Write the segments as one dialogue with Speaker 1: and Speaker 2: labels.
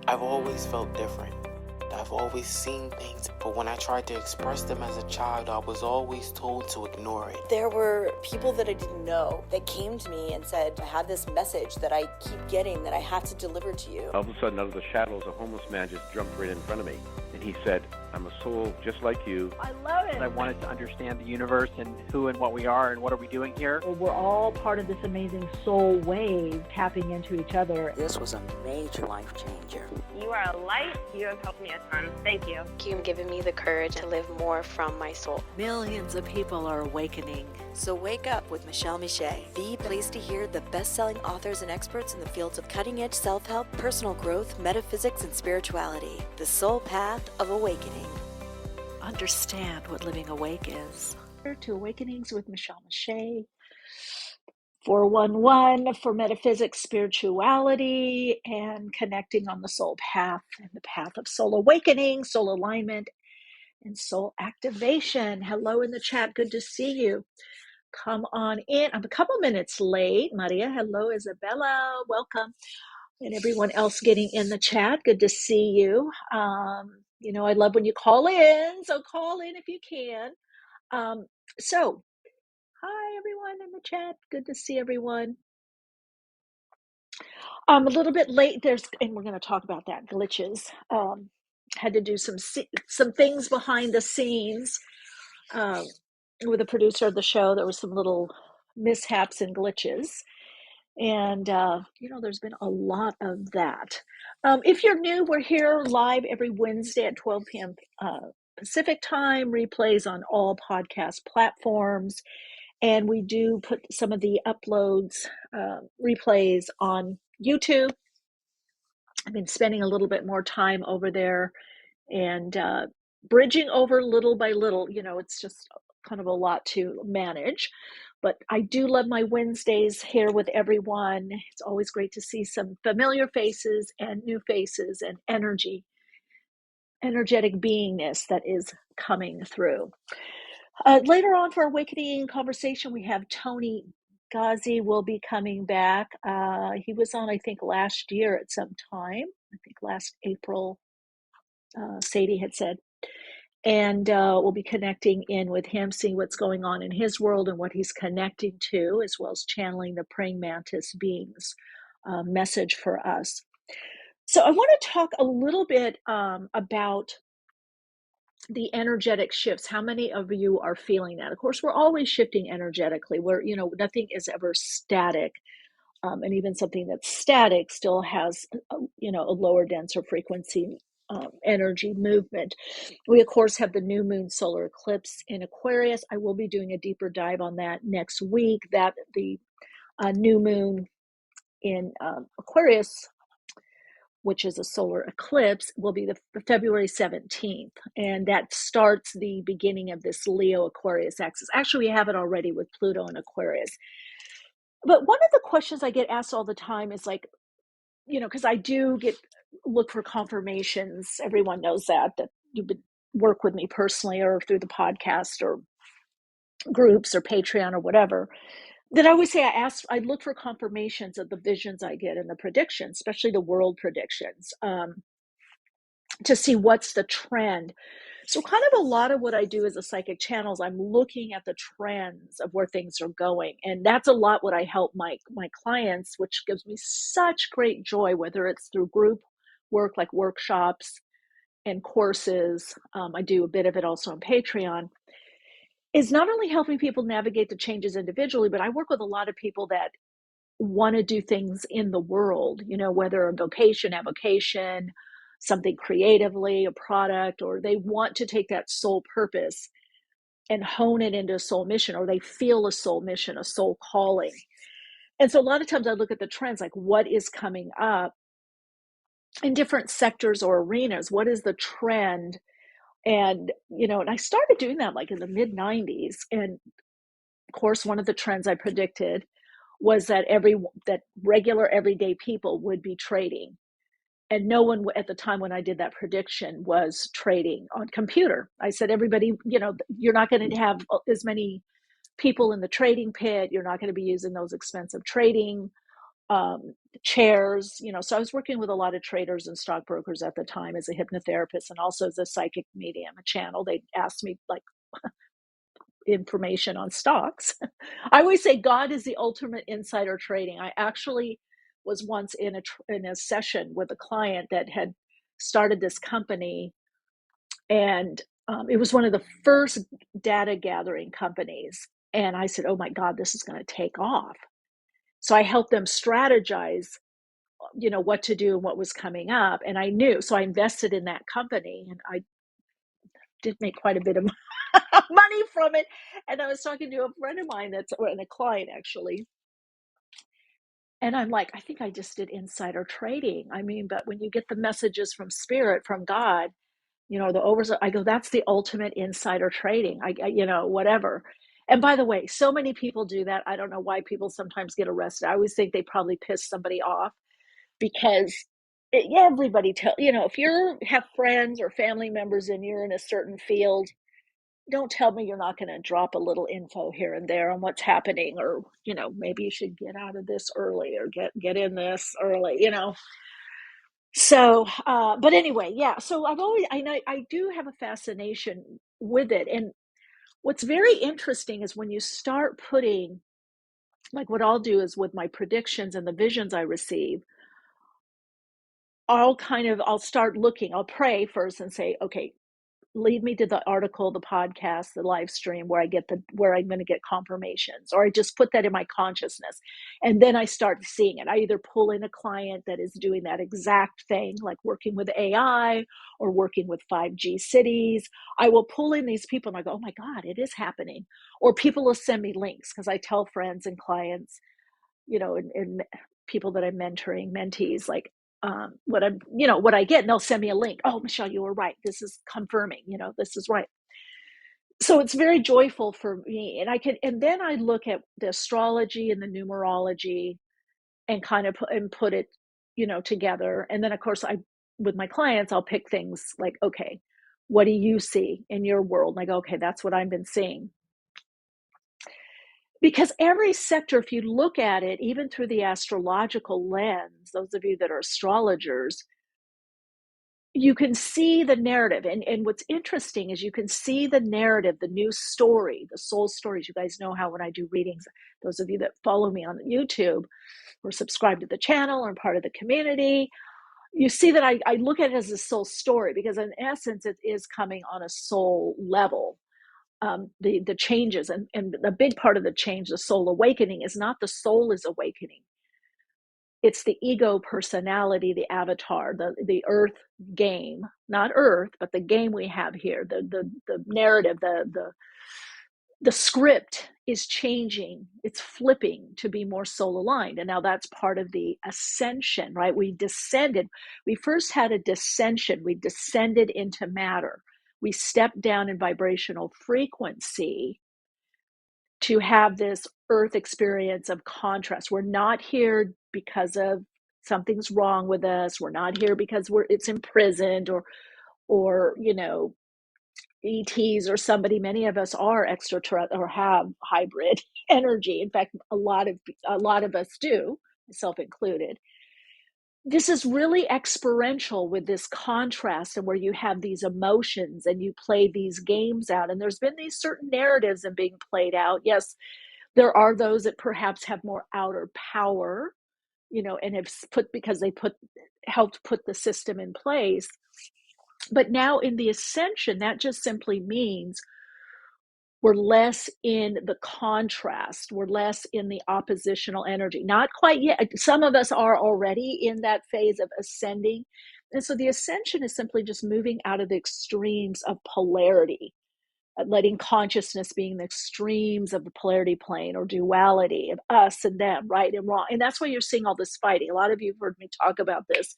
Speaker 1: I've always felt different. I've always seen things, but when I tried to express them as a child, I was always told to ignore it.
Speaker 2: There were people that I didn't know that came to me and said, I have this message that I keep getting that I have to deliver to you.
Speaker 3: All of a sudden, out of the shadows, a homeless man just jumped right in front of me. And he said, I'm a soul just like you.
Speaker 4: I love it.
Speaker 5: I wanted to understand the universe and who and what we are and what are we doing here.
Speaker 4: We're all part of this amazing soul wave tapping into each other.
Speaker 2: This was a major life changer.
Speaker 6: You are a light. You have helped me a ton. Thank you.
Speaker 7: You've given me the courage to live more from my soul.
Speaker 2: Millions of people are awakening. So wake up with Michele Meiché, the place to hear the best-selling authors and experts in the fields of cutting-edge self-help, personal growth, metaphysics, and spirituality. The soul path of awakening. Understand what living awake is.
Speaker 4: To Awakenings with Michele Meiché. 411 for metaphysics, spirituality, and connecting on the soul path and the path of soul awakening, soul alignment, and soul activation. Hello in the chat. Good to see you. Come on in. I'm a couple minutes late. Maria, hello. Isabella, welcome. And everyone else getting in the chat. Good to see you. I love when you call in. So call in if you can. So hi, everyone in the chat. Good to see everyone. A little bit late. And we're going to talk about that, glitches. Had to do some things behind the scenes with the producer of the show. There were some little mishaps and glitches. And, there's been a lot of that. If you're new, we're here live every Wednesday at 12 p.m. Pacific time, replays on all podcast platforms. And we do put some of the uploads, replays on YouTube. I've been spending a little bit more time over there and bridging over little by little. It's just kind of a lot to manage. But I do love my Wednesdays here with everyone. It's always great to see some familiar faces and new faces and energetic beingness that is coming through. Later on for Awakening Conversation, we have Toni Ghazi will be coming back. He was on, I think, last year at some time. I think last April, Sadie had said. And we'll be connecting in with him, seeing what's going on in his world and what he's connecting to, as well as channeling the Praying Mantis Beings message for us. So I want to talk a little bit about the energetic shifts. How many of you are feeling that? Of course, we're always shifting energetically. Nothing is ever static. And even something that's static still has, a lower, denser frequency energy movement. We, of course, have the new moon solar eclipse in Aquarius. I will be doing a deeper dive on that next week. That the new moon in Aquarius, which is a solar eclipse, will be the February 17th. And that starts the beginning of this Leo Aquarius axis. Actually, we have it already with Pluto and Aquarius. But one of the questions I get asked all the time is like, because I do look for confirmations. Everyone knows that you would work with me personally or through the podcast or groups or Patreon or whatever. Then I always say I look for confirmations of the visions I get and the predictions, especially the world predictions, to see what's the trend. So kind of a lot of what I do as a psychic channel is I'm looking at the trends of where things are going. And that's a lot what I help my clients, which gives me such great joy, whether it's through group work like workshops and courses. I do a bit of it also on Patreon. Is not only helping people navigate the changes individually, but I work with a lot of people that want to do things in the world, whether a vocation, avocation, something creatively, a product, or they want to take that soul purpose and hone it into a soul mission, or they feel a soul mission, a soul calling. And so a lot of times I look at the trends, like what is coming up in different sectors or arenas, what is the trend? And, and I started doing that like in the mid 90s. And of course, one of the trends I predicted was that regular everyday people would be trading. And no one at the time when I did that prediction was trading on computer. I said, everybody, you're not going to have as many people in the trading pit. You're not going to be using those expensive trading chairs, so I was working with a lot of traders and stockbrokers at the time as a hypnotherapist and also as a psychic medium, a channel. They asked me like information on stocks. I always say God is the ultimate insider trading. I actually was once in a session with a client that had started this company, and it was one of the first data gathering companies. And I said, oh my God, this is going to take off. So I helped them strategize, what to do and what was coming up. And I knew, so I invested in that company, and I did make quite a bit of money from it. And I was talking to a friend of mine and a client actually. And I'm like, I think I just did insider trading. I mean, but when you get the messages from spirit, from God, I go, that's the ultimate insider trading. Whatever. And by the way, so many people do that. I don't know why people sometimes get arrested. I always think they probably piss somebody off because everybody if you have friends or family members and you're in a certain field, don't tell me you're not going to drop a little info here and there on what's happening, or maybe you should get out of this early or get in this early. So but anyway, yeah, so I do have a fascination with it. And what's very interesting is when you start putting, like what I'll do is with my predictions and the visions I receive, I'll start looking, I'll pray first and say, okay, lead me to the article, the podcast, the live stream where I'm going to get confirmations, or I just put that in my consciousness. And then I start seeing it. I either pull in a client that is doing that exact thing, like working with AI or working with 5G cities. I will pull in these people and I go, oh my God, it is happening. Or people will send me links because I tell friends and clients, and people that I'm mentoring, mentees, like, what I get, and they'll send me a link. Oh, Michele, you were right. This is confirming, this is right. So it's very joyful for me. And then I look at the astrology and the numerology and kind of put it, together. And then of course with my clients, I'll pick things like, okay, what do you see in your world? And I go, okay, that's what I've been seeing. Because every sector, if you look at it, even through the astrological lens, those of you that are astrologers, you can see the narrative. And what's interesting is you can see the narrative, the new story, the soul stories. You guys know how when I do readings, those of you that follow me on YouTube or subscribe to the channel or part of the community, you see that I look at it as a soul story, because in essence, it is coming on a soul level. The changes and the big part of the change, the soul awakening, is not the soul is awakening. It's the ego personality, the avatar, the earth game, not earth, but the game we have here, the narrative, the script is changing. It's flipping to be more soul aligned. And now that's part of the ascension, right? We descended. We first had a descension. We descended into matter. We stepped down in vibrational frequency to have this earth experience of contrast. We're not here because of something's wrong with us. We're not here because it's imprisoned or ETs or somebody. Many of us are extraterrestrial or have hybrid energy. In fact, a lot of us do, myself included. This is really experiential with this contrast, and where you have these emotions and you play these games out. And there's been these certain narratives and being played out. Yes, there are those that perhaps have more outer power, and have because they helped put the system in place. But now in the ascension, that just simply means we're less in the contrast. We're less in the oppositional energy. Not quite yet. Some of us are already in that phase of ascending. And so the ascension is simply just moving out of the extremes of polarity, letting consciousness being the extremes of the polarity plane or duality of us and them, right and wrong. And that's why you're seeing all this fighting. A lot of you have heard me talk about this.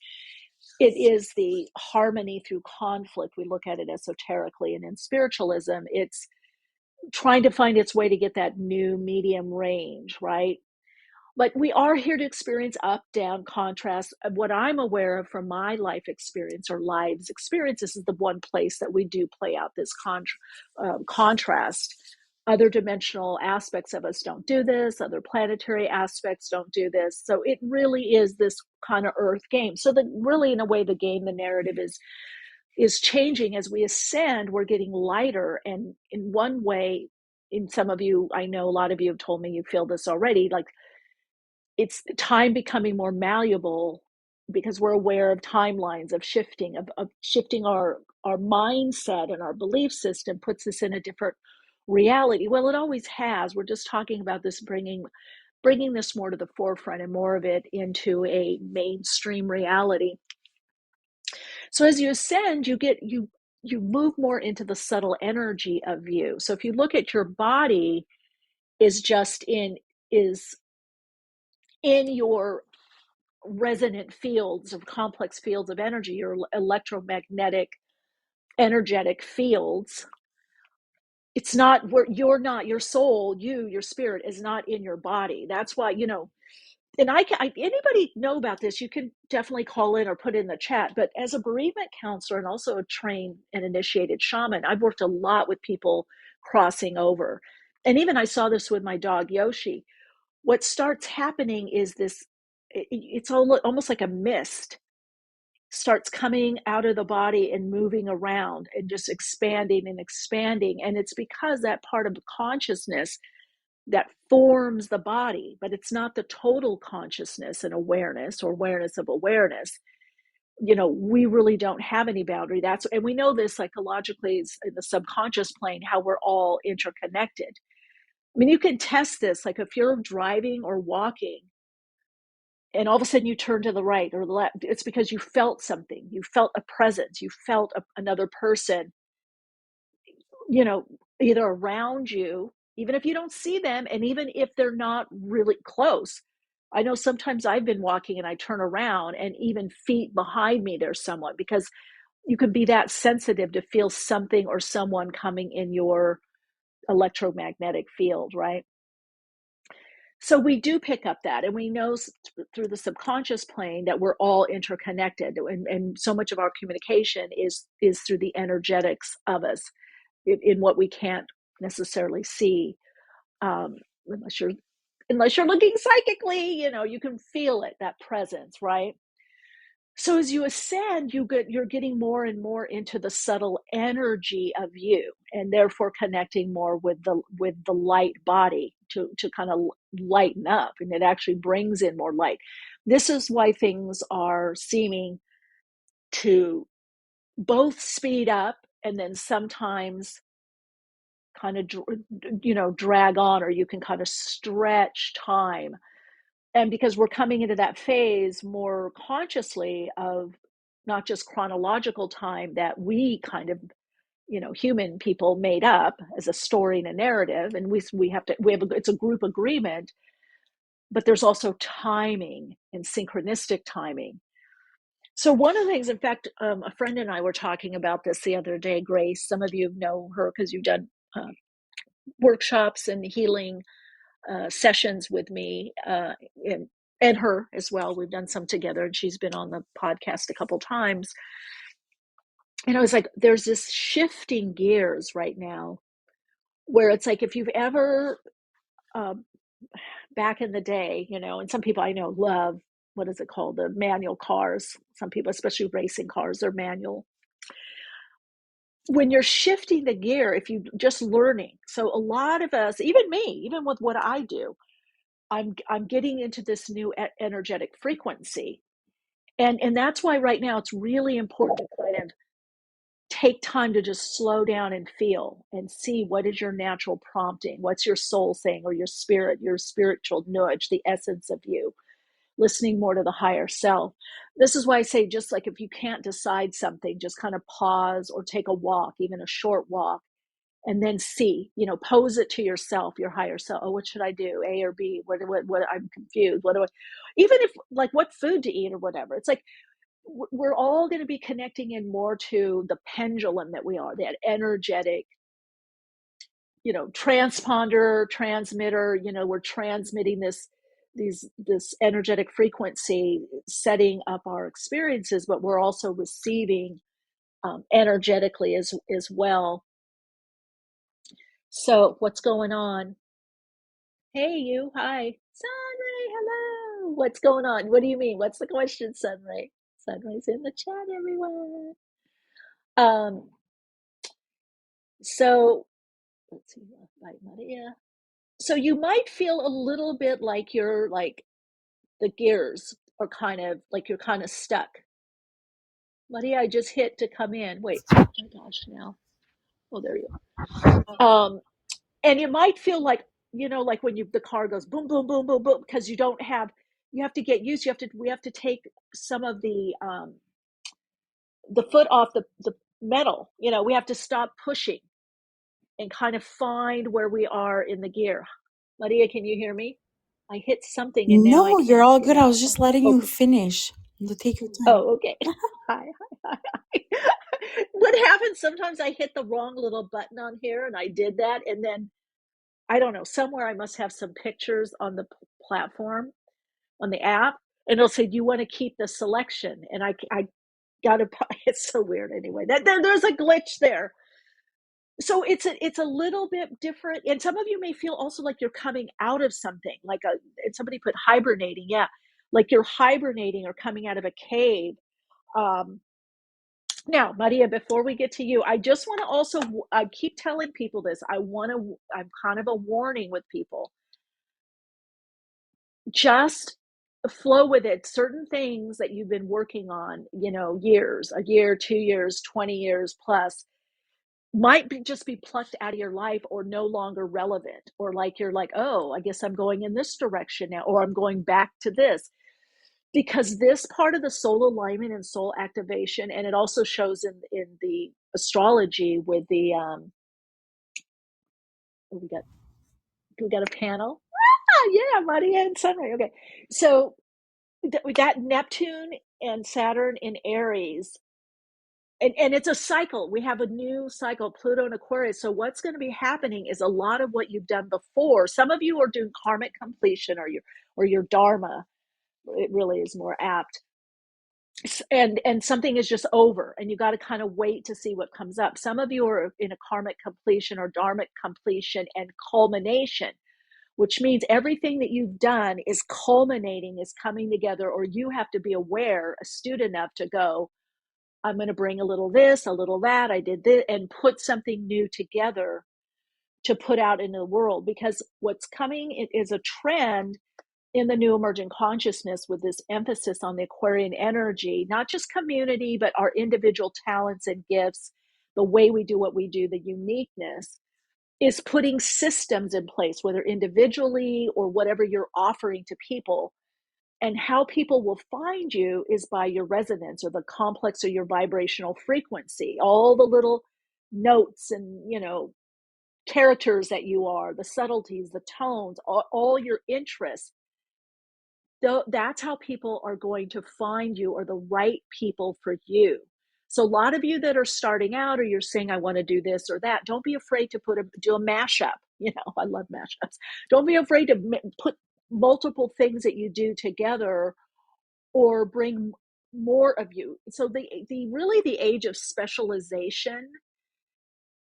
Speaker 4: It is the harmony through conflict. We look at it esoterically, and in spiritualism, it's trying to find its way to get that new medium range, right? But we are here to experience up, down, contrast. What I'm aware of from my life experience or lives experience, this is the one place that we do play out this contrast. other dimensional aspects of us don't do this, other planetary aspects don't do this. So it really is this kind of earth game. So really, in a way, the game, the narrative is changing as we ascend. We're getting lighter, and in one way, in some of you, I know a lot of you have told me you feel this already, like it's time becoming more malleable because we're aware of timelines of shifting, of shifting our mindset, and our belief system puts us in a different reality. Well, it always has. We're just talking about this, bringing this more to the forefront and more of it into a mainstream reality. So as you ascend, you move more into the subtle energy of you. So if you look at your body, is in your resonant fields of complex fields of energy, your electromagnetic energetic fields. It's not where you're not, your soul, your spirit is not in your body. That's why, and anybody know about this, you can definitely call in or put in the chat. But as a bereavement counselor and also a trained and initiated shaman, I've worked a lot with people crossing over. And even I saw this with my dog Yoshi. What starts happening is this, it's almost like a mist starts coming out of the body and moving around and just expanding and expanding. And it's because that part of the consciousness that forms the body, but it's not the total consciousness and awareness or awareness of awareness. We really don't have any boundary. And we know this psychologically in the subconscious plane, how we're all interconnected. I mean, you can test this, like if you're driving or walking and all of a sudden you turn to the right or the left, it's because you felt something. You felt a presence. You felt another person, either around you, even if you don't see them, and even if they're not really close. I know sometimes I've been walking and I turn around and even feet behind me, there's someone, because you can be that sensitive to feel something or someone coming in your electromagnetic field, right? So we do pick up that, and we know through the subconscious plane that we're all interconnected, and so much of our communication is through the energetics of us, in what we can't necessarily see, unless you're looking psychically. You can feel it, that presence, right? So as you ascend, you're getting more and more into the subtle energy of you, and therefore connecting more with the light body to kind of lighten up, and it actually brings in more light. This is why things are seeming to both speed up and then sometimes kind of drag on, or you can kind of stretch time. And because we're coming into that phase more consciously of not just chronological time that we kind of, human people made up as a story and a narrative, and it's a group agreement, but there's also timing and synchronistic timing. So one of the things, in fact, a friend and I were talking about this the other day, Grace. Some of you know her because you've done workshops and healing sessions with me, and her as well. We've done some together, and she's been on the podcast a couple times. And I was like, there's this shifting gears right now where it's like, if you've ever, back in the day, and some people I know love, what is it called? The manual cars. Some people, especially racing cars, they're manual. When you're shifting the gear, if you just learning. So a lot of us, even me, even with what I do, I'm getting into this new energetic frequency. And that's why right now it's really important to kind of take time to just slow down and feel and see what is your natural prompting. What's your soul saying, or your spirit, your spiritual nudge, the essence of you, listening more to the higher self. This is why I say, just like if you can't decide something, just kind of pause or take a walk, even a short walk, and then see, pose it to yourself, your higher self. Oh, what should I do? A or B? What I'm confused. What do I, even if, like, what food to eat or whatever. It's like, we're all going to be connecting in more to the pendulum that we are, that energetic, transponder, transmitter, we're transmitting this energetic frequency, setting up our experiences, but we're also receiving energetically as well. So what's going on? Hey, you. Hi. Sunray, hello. What's going on? What do you mean? What's the question, Sunray? Sunray's in the chat, everyone. Um, so let's see, by Maria. So you might feel a little bit like you're like the gears are kind of like you're kind of stuck. Maria, I just hit to come in. Wait, oh my gosh, now. Oh, there you are. And you might feel like, like when the car goes boom, boom, boom, boom, boom, because you have to get used. We have to take some of the foot off the metal. We have to stop pushing and kind of find where we are in the gear. Maria, can you hear me? I hit something and now I
Speaker 8: No, you're
Speaker 4: can't
Speaker 8: all
Speaker 4: hear
Speaker 8: good. I
Speaker 4: you.
Speaker 8: was just letting you
Speaker 4: Okay.
Speaker 8: finish. You take your time.
Speaker 4: Oh, okay. Hi, hi, hi. What happens sometimes I hit the wrong little button on here and I did that. And then I don't know, somewhere I must have some pictures on the platform, on the app. And it'll say, do you want to keep the selection? And I got to, it's so weird anyway. There's a glitch there. So it's a little bit different. And some of you may feel also like you're coming out of something, and somebody put hibernating. Yeah. Like you're hibernating or coming out of a cave. Now, Maria, before we get to you, I just want to also, I keep telling people this. I'm kind of a warning with people. Just flow with it. Certain things that you've been working on, years, a year, 2 years, 20 years plus, might just be plucked out of your life or no longer relevant, or like you're like, oh, I guess I'm going in this direction now, or I'm going back to this, because this part of the soul alignment and soul activation, and it also shows in the astrology with the we got a panel. Yeah, Maria and Sunray. Okay, so that Neptune and Saturn in Aries, and it's a cycle. We have a new cycle, Pluto and Aquarius. So what's going to be happening is a lot of what you've done before. Some of you are doing karmic completion or your dharma. It really is more apt. And something is just over, and you got to kind of wait to see what comes up. Some of you are in a karmic completion or dharmic completion and culmination, which means everything that you've done is culminating, is coming together, or you have to be aware, astute enough to go, I'm going to bring a little this, a little that, I did this, and put something new together to put out into the world. Because what's coming is a trend in the new emergent consciousness with this emphasis on the Aquarian energy, not just community, but our individual talents and gifts, the way we do what we do, the uniqueness, is putting systems in place, whether individually or whatever you're offering to people. And how people will find you is by your resonance or the complex or your vibrational frequency, all the little notes and, characters that you are, the subtleties, the tones, all your interests. That's how people are going to find you, or the right people for you. So a lot of you that are starting out, or you're saying, I want to do this or that, don't be afraid to do a mashup. I love mashups. Don't be afraid to put multiple things that you do together, or bring more of you. So the age of specialization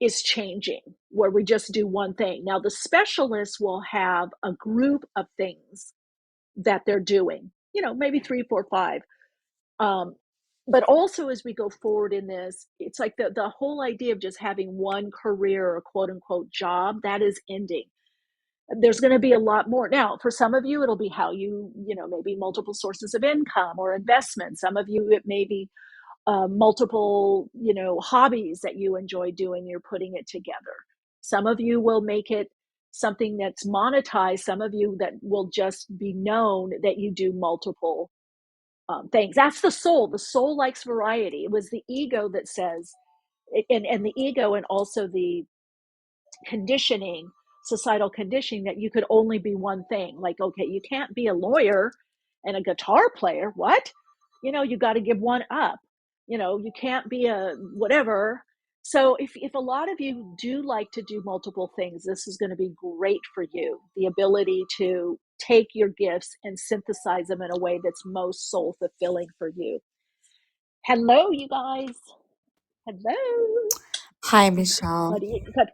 Speaker 4: is changing, where we just do one thing. Now the specialists will have a group of things that they're doing, maybe 3, 4, 5. But also as we go forward in this, it's like the whole idea of just having one career or quote unquote job, that is ending. There's going to be a lot more. Now, for some of you, it'll be how maybe multiple sources of income or investment. Some of you, it may be multiple, hobbies that you enjoy doing. You're putting it together. Some of you will make it something that's monetized. Some of you that will just be known that you do multiple things. That's the soul. The soul likes variety. It was the ego that says, and the ego, and also the conditioning, societal conditioning, that you could only be one thing. Like, okay, you can't be a lawyer and a guitar player. What? You got to give one up. You can't be a whatever. So if a lot of you do like to do multiple things, this is going to be great for you. The ability to take your gifts and synthesize them in a way that's most soul fulfilling for you. Hello, you guys. Hello.
Speaker 8: Hi, Michelle.
Speaker 4: Good.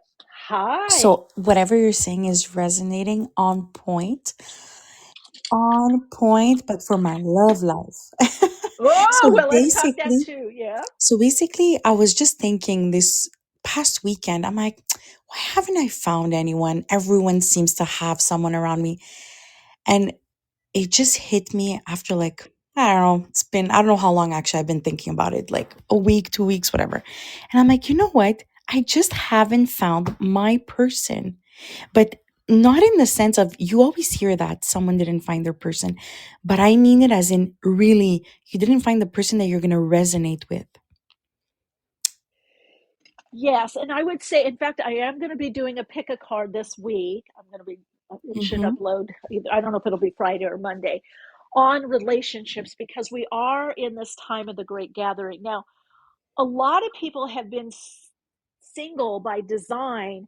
Speaker 4: Hi.
Speaker 8: So whatever you're saying is resonating on point, but for my love life.
Speaker 4: Oh,
Speaker 8: so
Speaker 4: well, let's talk that
Speaker 8: basically,
Speaker 4: too. Yeah.
Speaker 8: so basically, I was just thinking this past weekend, I'm like, why haven't I found anyone? Everyone seems to have someone around me. And it just hit me after like, I don't know, I don't know how long actually I've been thinking about it, like a week, 2 weeks, whatever. And I'm like, you know what? I just haven't found my person. But not in the sense of you always hear that someone didn't find their person, but I mean it as in really, you didn't find the person that you're going to resonate with.
Speaker 4: Yes, and I would say, in fact, I am going to be doing a pick a card this week. I'm going to be, it should
Speaker 8: Mm-hmm.
Speaker 4: upload, I don't know if it'll be Friday or Monday, on relationships, because we are in this time of the great gathering. Now, a lot of people have been single by design,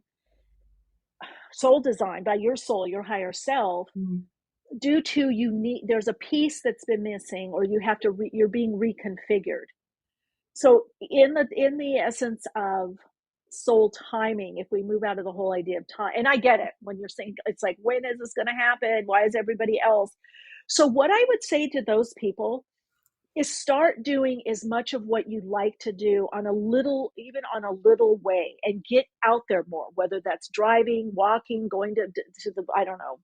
Speaker 4: soul design, by your soul, your higher self, due to there's a piece that's been missing, or you have to, you're being reconfigured. So in the essence of soul timing, if we move out of the whole idea of time, and I get it when you're saying it's like, when is this going to happen? Why is everybody else? So what I would say to those people is start doing as much of what you like to do on a little, even on a little way, and get out there more, whether that's driving, walking, going to the, I don't know,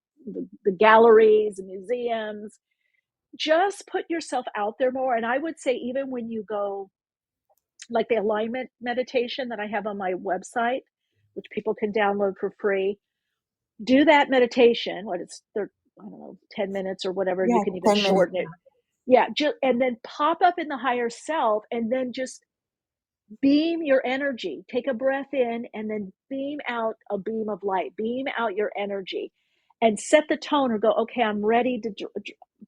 Speaker 4: the galleries, museums. Just put yourself out there more. And I would say, even when you go, like the alignment meditation that I have on my website, which people can download for free, do that meditation. I don't know, 10 minutes or whatever.
Speaker 8: Yeah,
Speaker 4: You can even
Speaker 8: 10 minutes.
Speaker 4: shorten it. Yeah. And then pop up in the higher self, and then just beam your energy. Take a breath in and then beam out a beam of light, beam out your energy, and set the tone, or go, okay, I'm ready to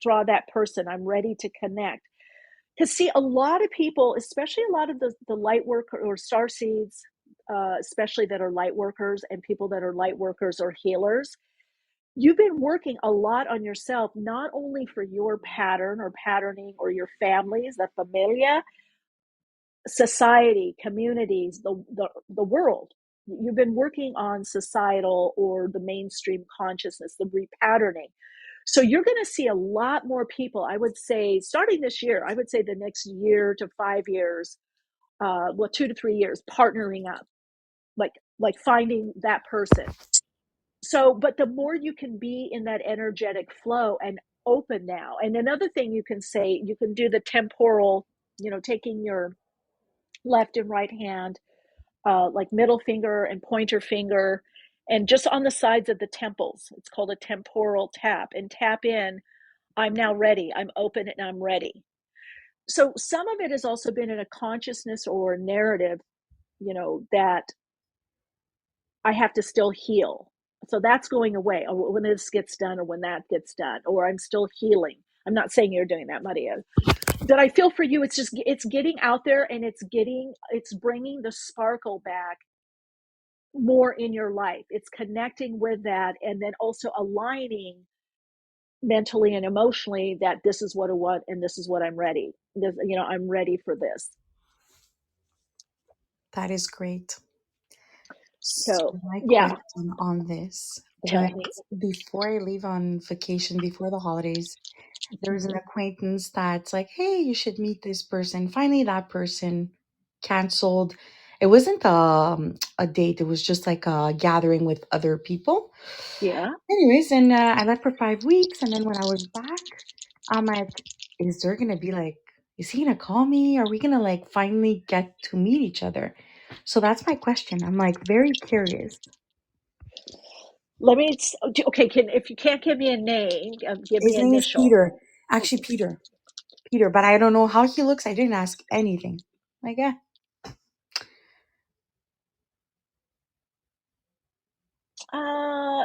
Speaker 4: draw that person. I'm ready to connect. Because see, a lot of people, especially a lot of the light worker or star seeds, especially that are light workers, and people that are light workers or healers, you've been working a lot on yourself, not only for your pattern or patterning or your families, the familia, society, communities, the world. You've been working on societal or the mainstream consciousness, the repatterning. So you're going to see a lot more people, I would say, starting this year, I would say the next year to 5 years, 2 to 3 years, partnering up, like finding that person. So, but the more you can be in that energetic flow and open now. And another thing you can say, you can do the temporal, taking your left and right hand, like middle finger and pointer finger, and just on the sides of the temples. It's called a temporal tap, and tap in, I'm now ready. I'm open and I'm ready. So some of it has also been in a consciousness or narrative, that I have to still heal. So that's going away, or when this gets done, or when that gets done, or I'm still healing. I'm not saying you're doing that, Maria. That I feel for you, it's getting out there, and it's bringing the sparkle back more in your life. It's connecting with that, and then also aligning mentally and emotionally that this is what I want, and this is what I'm ready. I'm ready for this.
Speaker 8: That is great.
Speaker 4: So
Speaker 8: My
Speaker 4: yeah,
Speaker 8: question on this
Speaker 4: tell
Speaker 8: was,
Speaker 4: me.
Speaker 8: before I leave on vacation, before the holidays, there was an
Speaker 4: Mhm.
Speaker 8: acquaintance that's like, hey, you should meet this person. Finally, that person canceled. It wasn't a date, it was just like a gathering with other people.
Speaker 4: Yeah.
Speaker 8: Anyways, and I left for 5 weeks. And then when I was back, I'm like, is there going to be like, is he going to call me? Are we going to like finally get to meet each other? So that's my question. I'm like very curious.
Speaker 4: Let me. Okay. If you can't give me a name, give me
Speaker 8: His
Speaker 4: an
Speaker 8: name is
Speaker 4: initial.
Speaker 8: Peter. Actually,
Speaker 4: Okay.
Speaker 8: Peter, but I don't know how he looks. I didn't ask anything. Like, yeah.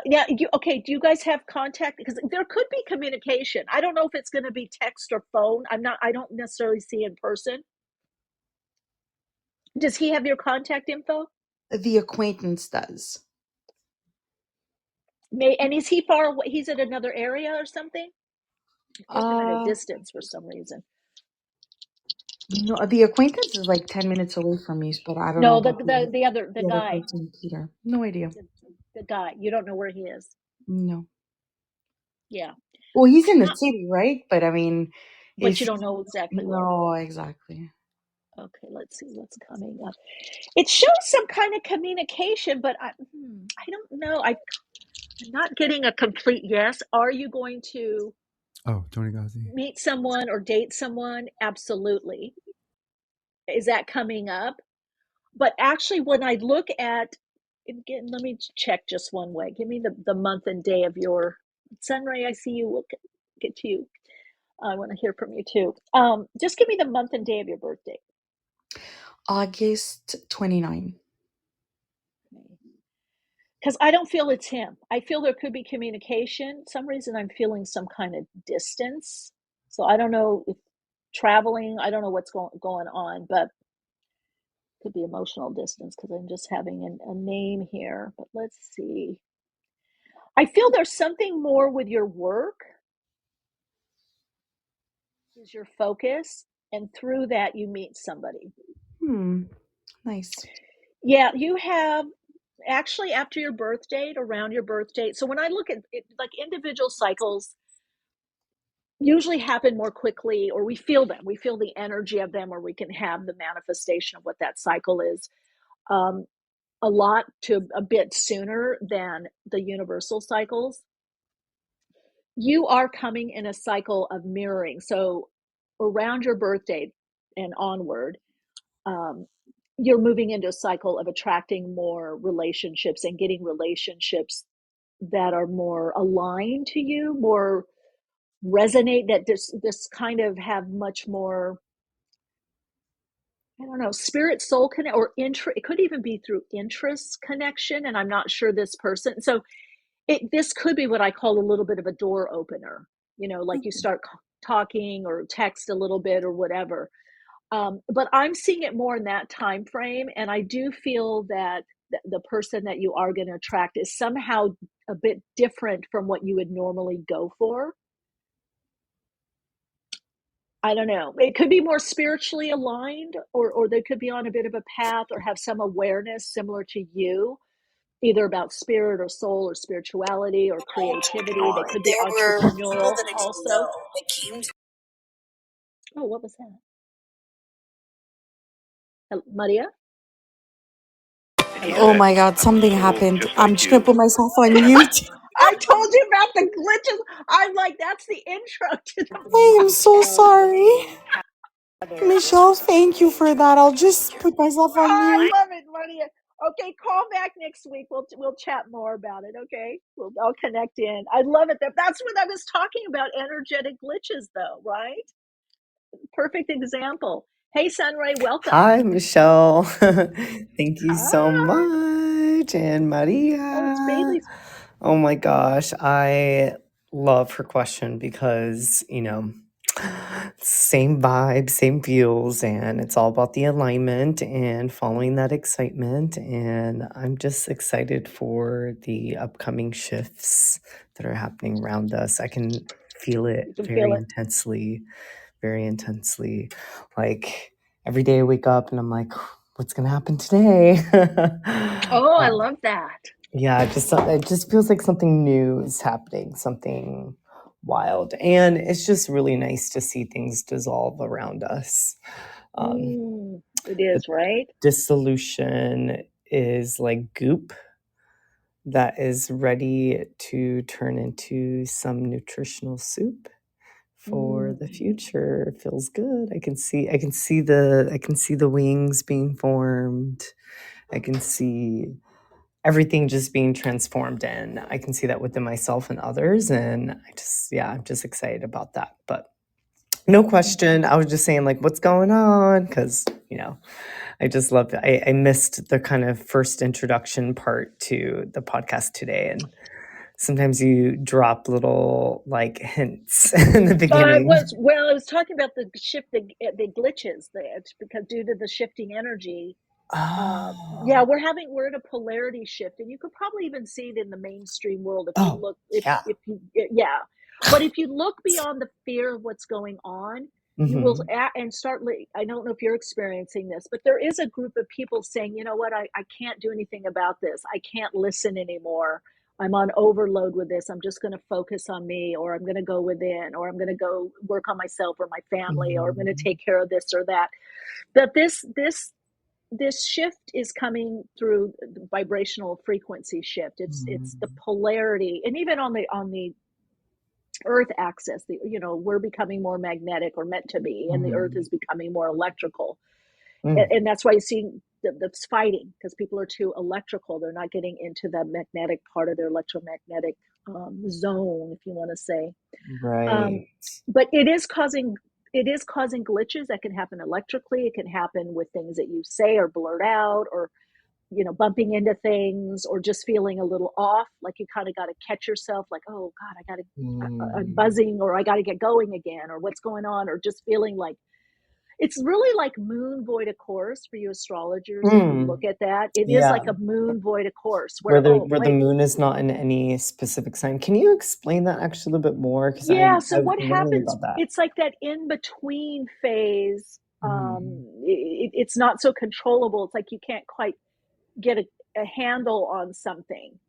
Speaker 4: Yeah. Okay. Do you guys have contact? Because there could be communication. I don't know if it's going to be text or phone. I don't necessarily see in person. Does he have your contact info?
Speaker 8: The acquaintance does.
Speaker 4: And is he far away? He's in another area or something? I feel him at a
Speaker 8: Uh,
Speaker 4: distance for some reason.
Speaker 8: No, the acquaintance is like 10 minutes away from me, but I don't know
Speaker 4: No,
Speaker 8: about
Speaker 4: the
Speaker 8: the other
Speaker 4: guy,
Speaker 8: person, Peter. No idea.
Speaker 4: the guy. You don't know where he is.
Speaker 8: No.
Speaker 4: Yeah.
Speaker 8: Well, he's in the city, right? But I mean,
Speaker 4: But you
Speaker 8: if
Speaker 4: don't know exactly where.
Speaker 8: no, exactly.
Speaker 4: Okay, let's see what's coming up. It shows some kind of communication, but I don't know. I'm not getting a complete yes. Are you going to
Speaker 9: Toni Ghazi.
Speaker 4: meet someone or date someone? Absolutely. Is that coming up? But actually, when I look at, again, let me check just one way. Give me the month and day of your Sunray. I see you. We'll get to you. I want to hear from you too. Just give me the month and day of your birthday.
Speaker 8: August 29.
Speaker 4: Because I don't feel it's him. I feel there could be communication. Some reason I'm feeling some kind of distance. So I don't know if traveling, I don't know what's going on, but it could be emotional distance because I'm just having a name here. But let's see. I feel there's something more with your work is your focus. And through that, you meet somebody.
Speaker 8: Nice.
Speaker 4: Yeah, you have actually after your birth date, around your birth date. So when I look at it, like individual cycles usually happen more quickly, or we feel them. We feel the energy of them, or we can have the manifestation of what that cycle is a lot to a bit sooner than the universal cycles. You are coming in a cycle of mirroring. So around your birth date and onward, you're moving into a cycle of attracting more relationships and getting relationships that are more aligned to you, more resonate, that this kind of have much more, I don't know, spirit soul connect or interest. It could even be through interest connection, and I'm not sure this person. So this could be what I call a little bit of a door opener. Like you start talking or text a little bit or whatever. But I'm seeing it more in that time frame, and I do feel that the person that you are going to attract is somehow a bit different from what you would normally go for. I don't know. It could be more spiritually aligned, or they could be on a bit of a path or have some awareness similar to you, either about spirit or soul or spirituality or creativity. They could be
Speaker 8: There were people
Speaker 4: entrepreneurial
Speaker 8: that I didn't
Speaker 4: also.
Speaker 8: know that came to
Speaker 4: Oh, what was that? Maria?
Speaker 3: And he
Speaker 8: Oh
Speaker 4: Hello?
Speaker 3: said,
Speaker 8: my God,
Speaker 3: I'm a
Speaker 8: something
Speaker 3: soul
Speaker 8: happened.
Speaker 3: just
Speaker 8: I'm
Speaker 3: like
Speaker 8: just gonna
Speaker 3: you.
Speaker 8: put myself on mute.
Speaker 4: I told you about the glitches. I'm like, that's the intro to the
Speaker 8: I am so sorry. Michelle, thank you for that. I'll just put myself on
Speaker 4: I
Speaker 8: mute.
Speaker 4: love it, Maria. Okay, call back next week. We'll chat more about it. Okay, I'll connect in. I love it. That's what I was talking about. Energetic glitches, though, right? Perfect example. Hey, Sunray, welcome.
Speaker 10: Hi, Michelle. Thank you so
Speaker 4: Hi.
Speaker 10: much. And
Speaker 4: Oh, it's
Speaker 10: Maria.
Speaker 4: Bailey's.
Speaker 10: Oh my gosh. I love her question because, same vibe, same feels, and it's all about the alignment and following that excitement. And I'm just excited for the upcoming shifts that are happening around us. I can feel it
Speaker 4: You can feel
Speaker 10: very
Speaker 4: it.
Speaker 10: intensely, very intensely. Like every day I wake up and I'm like, what's going to happen today?
Speaker 4: Oh, I love that.
Speaker 10: Yeah, it just feels like something new is happening, something wild, and it's just really nice to see things dissolve around us.
Speaker 4: It
Speaker 10: The
Speaker 4: is, right?
Speaker 10: dissolution is like goop that is ready to turn into some nutritional soup for the future. It feels good. I can see the wings being formed. I can see everything just being transformed, and I can see that within myself and others, and I'm just excited about that. But no question, I was just saying like what's going on, because I just love it. I missed the kind of first introduction part to the podcast today, and sometimes you drop little like hints in the
Speaker 4: I
Speaker 10: beginning.
Speaker 4: was talking about the shift, the glitches. It's because due to the shifting energy. Yeah,
Speaker 10: Oh,
Speaker 4: we're in a polarity shift, and you could probably even see it in the mainstream world if you
Speaker 10: oh,
Speaker 4: look,
Speaker 10: yeah.
Speaker 4: if you, yeah. But if you look beyond the fear of what's going on, you will and start, I don't know if you're experiencing this, but there is a group of people saying, you know what, I can't do anything about this. I can't listen anymore. I'm on overload with this. I'm just going to focus on me, or I'm going to go within, or I'm going to go work on myself or my family, or I'm going to take care of this or that. But this shift is coming through the vibrational frequency shift. It's the polarity, and even on the Earth axis, we're becoming more magnetic, or meant to be, and the Earth is becoming more electrical. And that's why you see the fighting, because people are too electrical. They're not getting into the magnetic part of their electromagnetic zone, if you want to say.
Speaker 10: Right.
Speaker 4: But it is causing glitches that can happen electrically. It can happen with things that you say or blurt out, or bumping into things, or just feeling a little off, like you kind of got to catch yourself, like, oh God, I'm buzzing, or I got to get going again, or what's going on, or just feeling like it's really like moon void of course for you astrologers. If you look at that, it is like a moon void of course, where
Speaker 10: the moon is not in any specific sign. Can you explain that actually a little bit more? Because
Speaker 4: so what happens, it's like that in between phase. It's not so controllable. It's like you can't quite get a handle on something.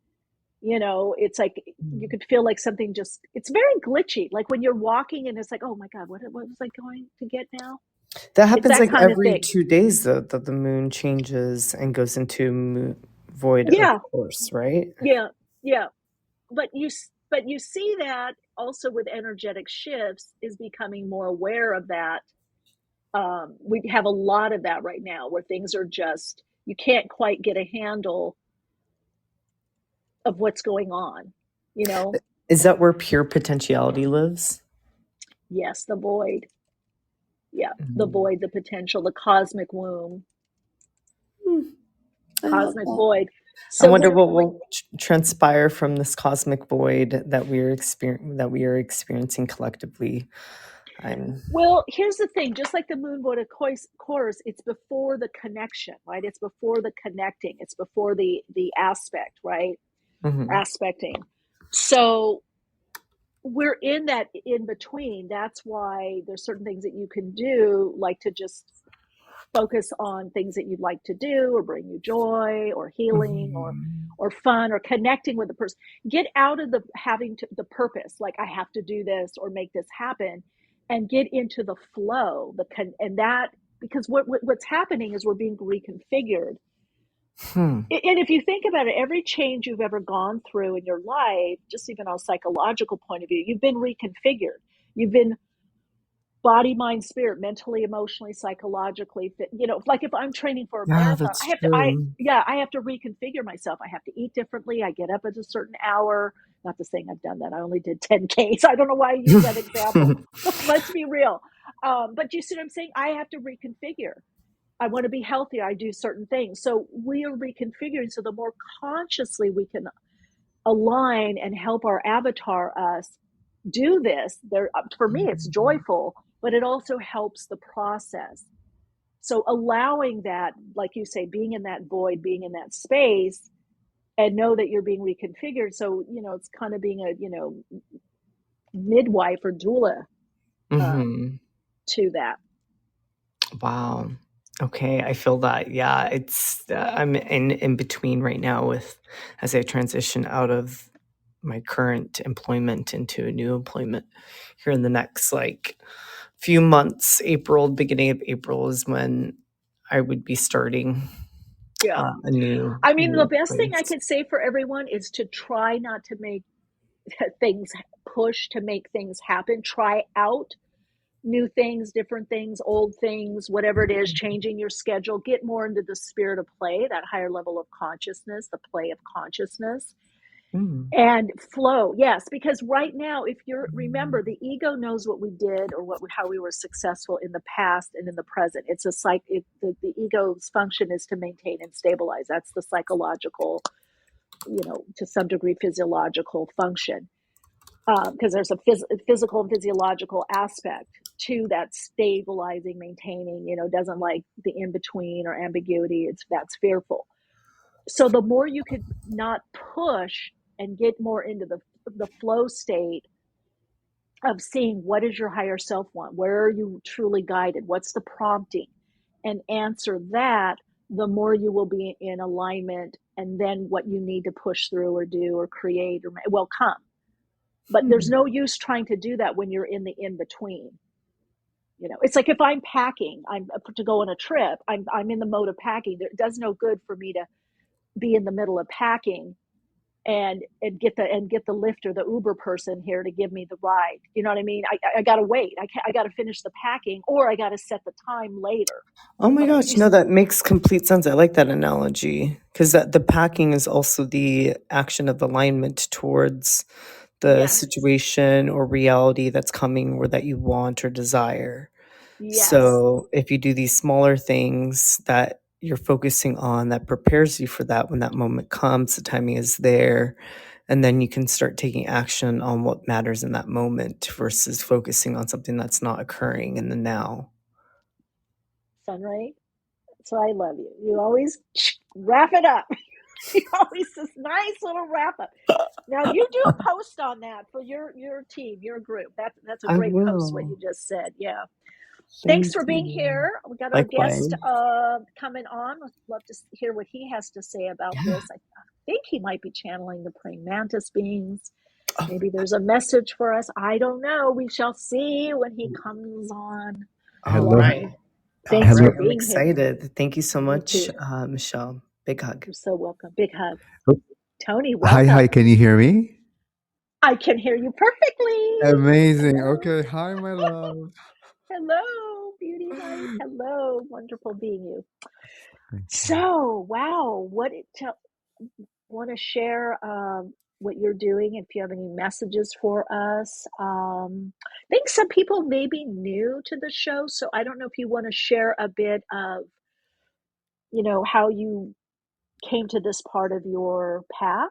Speaker 4: It's like you could feel like something it's very glitchy, like when you're walking and it's like, oh my God, what was I going to get now?
Speaker 10: That happens like every 2 days, though, that the moon changes and goes into void of course, right?
Speaker 4: Yeah. But you see that also with energetic shifts is becoming more aware of that. We have a lot of that right now, where things are just, you can't quite get a handle of what's going on,
Speaker 10: Is that where pure potentiality lives?
Speaker 4: Yes, the void. Yeah, the void, the potential, the cosmic womb. Cosmic void.
Speaker 10: So I wonder what will transpire from this cosmic void that we are experiencing collectively.
Speaker 4: Well, here's the thing. Just like the moon void of course, it's before the connection, right? It's before the connecting. It's before the aspect, right? Aspecting. So we're in that in between. That's why there's certain things that you can do, like to just focus on things that you'd like to do, or bring you joy, or healing, or fun, or connecting with the person. Get out of the purpose, like I have to do this or make this happen, and get into the flow. Because what's happening is we're being reconfigured. And if you think about it, every change you've ever gone through in your life, just even on a psychological point of view, you've been reconfigured. You've been body, mind, spirit, mentally, emotionally, psychologically fit. Like if I'm training for a marathon, I have to reconfigure myself. I have to eat differently. I get up at a certain hour. Not to saying I've done that. I only did 10Ks. I don't know why I use that example. Let's be real. But you see what I'm saying? I have to reconfigure. I want to be healthier. I do certain things. So we are reconfiguring. So the more consciously we can align and help our avatar us do this, for me, it's joyful, but it also helps the process. So allowing that, like you say, being in that void, being in that space, and know that you're being reconfigured. So, it's kind of being a, midwife or doula to that.
Speaker 10: Wow. Okay, I feel that. Yeah, it's I'm in between right now as I transition out of my current employment into a new employment here in the next few months. Beginning of April is when I would be starting a new.
Speaker 4: I mean, the best thing I could say for everyone is to try not to make things push, to make things happen. Try out new things, different things, old things, whatever it is, changing your schedule. Get more into the spirit of play, that higher level of consciousness, the play of consciousness. And flow. Yes, because right now, if you're remember, the ego knows what we did or how we were successful in the past and in the present. It's the ego's function is to maintain and stabilize. That's the psychological, to some degree, physiological function. Because there's a physical and physiological aspect to that stabilizing, maintaining, doesn't like the in-between or ambiguity. That's fearful. So the more you could not push and get more into the flow state, of seeing what does your higher self want? Where are you truly guided? What's the prompting? And answer that, the more you will be in alignment, and then what you need to push through or do or create or will come. But there's no use trying to do that when you're in the in-between. You know, it's like if I'm packing, I'm to go on a trip, I'm in the mode of packing. It does no good for me to be in the middle of packing and get the Lyft or the Uber person here to give me the ride. You know what I mean? I gotta wait. I gotta finish the packing, or I gotta set the time later.
Speaker 10: Oh my
Speaker 4: But
Speaker 10: gosh, no, that makes complete sense. I like that analogy because that the packing is also the action of alignment towards the
Speaker 4: yes,
Speaker 10: situation or reality that's coming or that you want or desire.
Speaker 4: yes,
Speaker 10: So if you do these smaller things that you're focusing on, that prepares you for that when that moment comes, the timing is there, and then you can start taking action on what matters in that moment versus focusing on something that's not occurring in the now.
Speaker 4: Sunray. So I love you. You always wrap it up. You always this nice little wrap up. Now you do a post on that for your team, your group. That's a
Speaker 10: I
Speaker 4: great post. What
Speaker 10: will.
Speaker 4: you just said. Yeah. Thanks
Speaker 10: Thank
Speaker 4: for being
Speaker 10: you.
Speaker 4: here. We got our
Speaker 10: Likewise.
Speaker 4: guest coming on. I'd love to hear what he has to say about
Speaker 10: Yeah.
Speaker 4: this. I think he might be channeling the Praying Mantis Beings.
Speaker 10: Oh,
Speaker 4: Maybe there's a message for us. I don't know. We shall see when he comes on.
Speaker 10: all
Speaker 9: Hello.
Speaker 10: right. All
Speaker 4: Thanks
Speaker 9: Hello.
Speaker 4: for
Speaker 10: right. I'm
Speaker 4: being here.
Speaker 10: excited. Thank you so
Speaker 4: Me
Speaker 10: much,
Speaker 4: too.
Speaker 10: Michele. Big hug.
Speaker 4: You're so welcome. Big hug.
Speaker 9: Oh,
Speaker 4: Tony,
Speaker 9: Hi,
Speaker 4: welcome.
Speaker 9: can you hear me?
Speaker 4: I can hear you perfectly.
Speaker 9: Amazing.
Speaker 4: Hello.
Speaker 9: Okay. Hi, my love.
Speaker 4: Hello, beauty light. Hello. Wonderful being you.
Speaker 9: Thank you.
Speaker 4: So, wow. Want to share what you're doing, if you have any messages for us. I think some people may be new to the show, so I don't know if you want to share a bit of, how you came to this part of your path.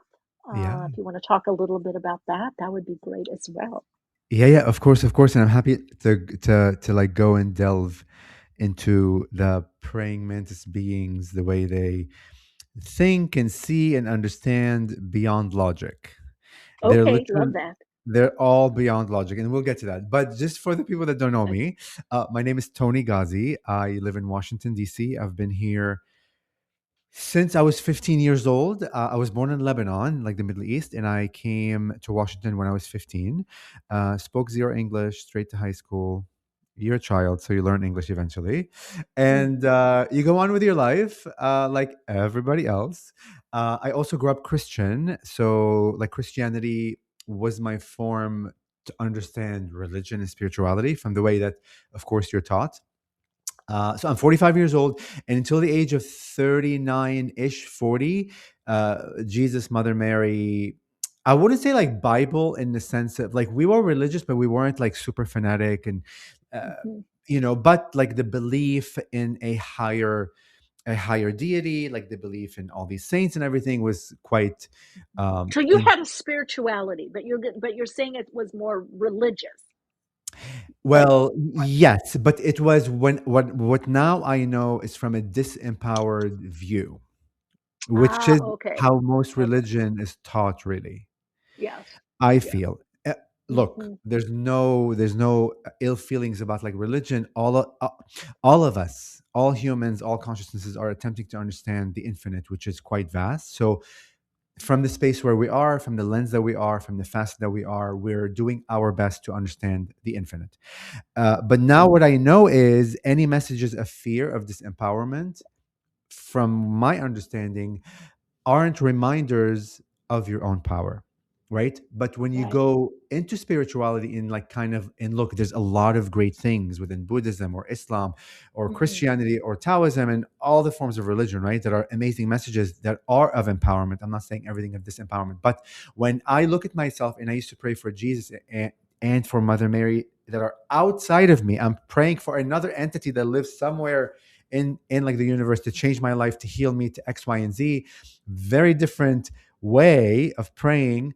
Speaker 9: Yeah.
Speaker 4: If you want to talk a little bit about that, that would be great as well.
Speaker 9: Yeah, of course, and I'm happy to like go and delve into the praying mantis beings, the way they think and see and understand beyond logic. They're
Speaker 4: Okay, love
Speaker 9: literally
Speaker 4: that.
Speaker 9: they're all beyond logic, and we'll get to that. But just for the people that don't know me, my name is Toni Ghazi. I live in Washington, D.C. I've been here since I was 15 years old. I was born in Lebanon, like the Middle East, and I came to Washington when I was 15. Spoke zero English, straight to high school. You're a child, so you learn English eventually. And you go on with your life like everybody else. I also grew up Christian. So, like, Christianity was my form to understand religion and spirituality from the way that, of course, you're taught. So I'm 45 years old, and until the age of 39-ish, 40, Jesus, Mother Mary, I wouldn't say like Bible in the sense of like we were religious, but we weren't like super fanatic and, but like the belief in a higher deity, like the belief in all these saints and everything was quite.
Speaker 4: So you had a spirituality, but you're saying it was more religious.
Speaker 9: Well, yes, but it was what now I know is from a disempowered view, which is
Speaker 4: Okay.
Speaker 9: how most
Speaker 4: Okay.
Speaker 9: religion is taught, really.
Speaker 4: Yes.
Speaker 9: I
Speaker 4: Yeah.
Speaker 9: feel. Look, there's no ill feelings about like religion. All of us, all humans, all consciousnesses are attempting to understand the infinite, which is quite vast. So from the space where we are, from the lens that we are, from the facet that we are, we're doing our best to understand the infinite. But now what I know is any messages of fear, of disempowerment, from my understanding, aren't reminders of your own power, right? But when you
Speaker 4: Right.
Speaker 9: go into spirituality in like kind of, and look, there's a lot of great things within Buddhism or Islam or Christianity or Taoism and all the forms of religion, right? That are amazing messages that are of empowerment. I'm not saying everything of disempowerment, but when I look at myself and I used to pray for Jesus and for Mother Mary that are outside of me, I'm praying for another entity that lives somewhere in like the universe to change my life, to heal me, to X, Y, and Z. Very different way of praying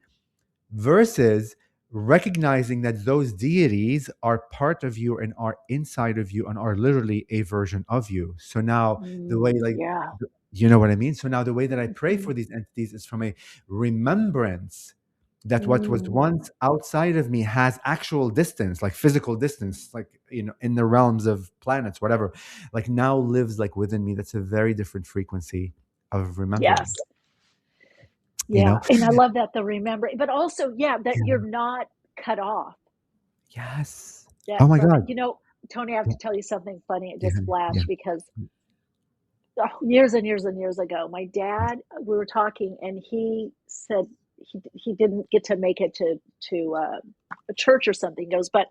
Speaker 9: versus recognizing that those deities are part of you and are inside of you and are literally a version of you. So now the way like, you know what I mean? So now the way that I pray for these entities is from a remembrance that what was once outside of me has actual distance, like physical distance, like, in the realms of planets, whatever, like now lives like within me. That's a very different frequency of remembering,
Speaker 4: Yes.
Speaker 9: you
Speaker 4: Yeah.
Speaker 9: know?
Speaker 4: And I love that, the remembering, but also, yeah, that
Speaker 9: Yeah.
Speaker 4: you're not cut off.
Speaker 9: Yes.
Speaker 4: That
Speaker 9: Oh my
Speaker 4: from,
Speaker 9: God.
Speaker 4: Tony, I have
Speaker 9: Yeah.
Speaker 4: to tell you something funny. It
Speaker 9: Yeah.
Speaker 4: just
Speaker 9: Yeah.
Speaker 4: flashed because years and years and years ago, my dad, we were talking, and he said he didn't get to make it to a church or something. He goes, but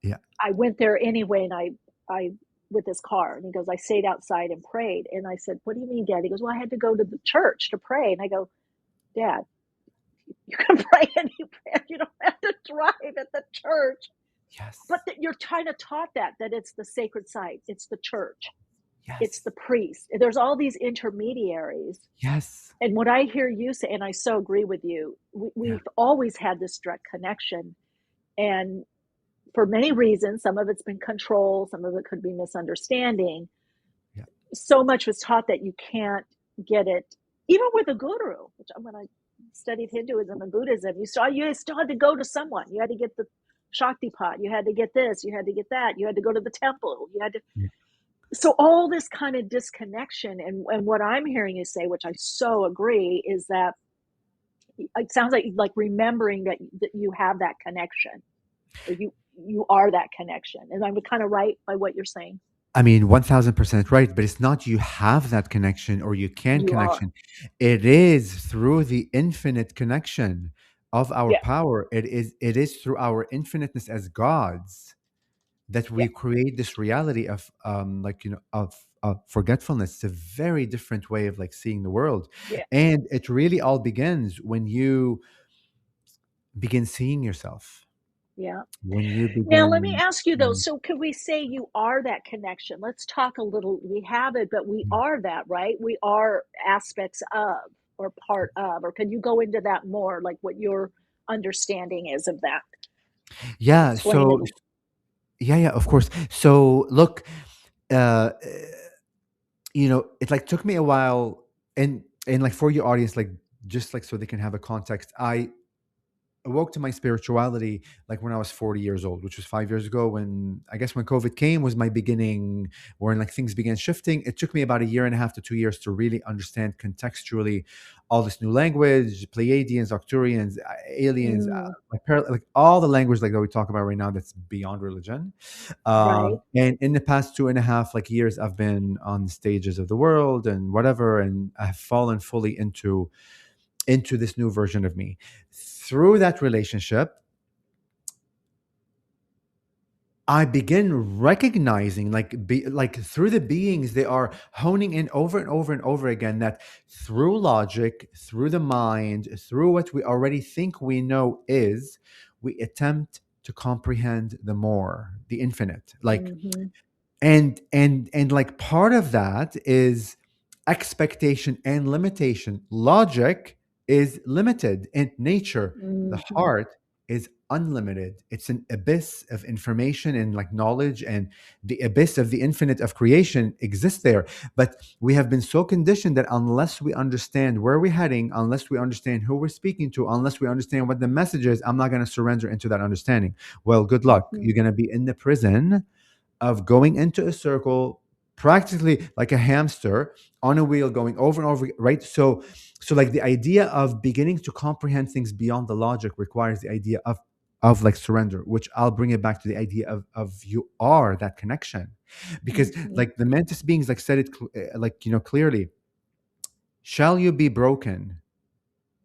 Speaker 9: Yeah.
Speaker 4: I went there anyway, and I with his car, and he goes, I stayed outside and prayed. And I said, what do you mean, Dad? He goes, well, I had to go to the church to pray. And I go, Dad, you can pray anywhere. You don't have to drive at the church.
Speaker 9: Yes.
Speaker 4: But you're kind of taught that it's the sacred site, it's the church,
Speaker 9: Yes.
Speaker 4: it's the priest. There's all these intermediaries.
Speaker 9: Yes.
Speaker 4: And what I hear you say, and I so agree with you, we've always had this direct connection. And for many reasons, some of it's been control, some of it could be misunderstanding.
Speaker 9: Yeah.
Speaker 4: So much was taught that you can't get it, even with a guru, which when I studied Hinduism and Buddhism, you still had to go to someone. You had to get the Shakti pot. You had to get this. You had to get that. You had to go to the temple. You had to.
Speaker 9: Yeah.
Speaker 4: So all this kind of disconnection, and what I'm hearing you say, which I so agree, is that it sounds like remembering that you have that connection, or you are that connection. And I'm kind of right by what you're saying.
Speaker 9: I mean, 1000% right, but it's not you have that connection or you can
Speaker 4: You
Speaker 9: connection. It is through the infinite connection of our power. It is through our infiniteness as gods that we create this reality of of forgetfulness. It's a very different way of like seeing the world.
Speaker 4: Yeah.
Speaker 9: And it really all begins when you begin seeing yourself.
Speaker 4: Yeah.
Speaker 9: When you begin.
Speaker 4: Now, let me ask you though, so could we say you are that connection? Let's talk a little, we have it, but we are that, right? We are aspects of, or part of, or can you go into that more, like what your understanding is of that?
Speaker 9: Yeah.
Speaker 4: Explain it.
Speaker 9: Yeah, of course. So look, it like took me a while, and like for your audience, like just like so they can have a context, I awoke to my spirituality like when I was 40 years old, which was 5 years ago, when I guess when COVID came was my beginning, when like things began shifting. It took me about 1.5 to 2 years to really understand contextually all this new language, Pleiadians, Arcturians, aliens, like all the language like that we talk about right now that's beyond religion.
Speaker 4: Right.
Speaker 9: And in the past 2.5 like years, I've been on the stages of the world and whatever, and I've fallen fully into this new version of me. Through that relationship, I begin recognizing like through the beings, they are honing in over and over and over again, that through logic, through the mind, through what we already think we know we attempt to comprehend the infinite. Like and like part of that is expectation and limitation. Logic is limited in nature. The heart is unlimited. It's an abyss of information and like knowledge, and the abyss of the infinite of creation exists there. But we have been so conditioned that unless we understand where we're heading, unless we understand who we're speaking to, unless we understand what the message is, I'm not going to surrender into that understanding. Well, good luck. You're going to be in the prison of going into a circle, practically like a hamster on a wheel, going over and over, right? So like the idea of beginning to comprehend things beyond the logic requires the idea of like surrender, which I'll bring it back to the idea of you are that connection. Because like the Mantis beings like said it clearly, shall you be broken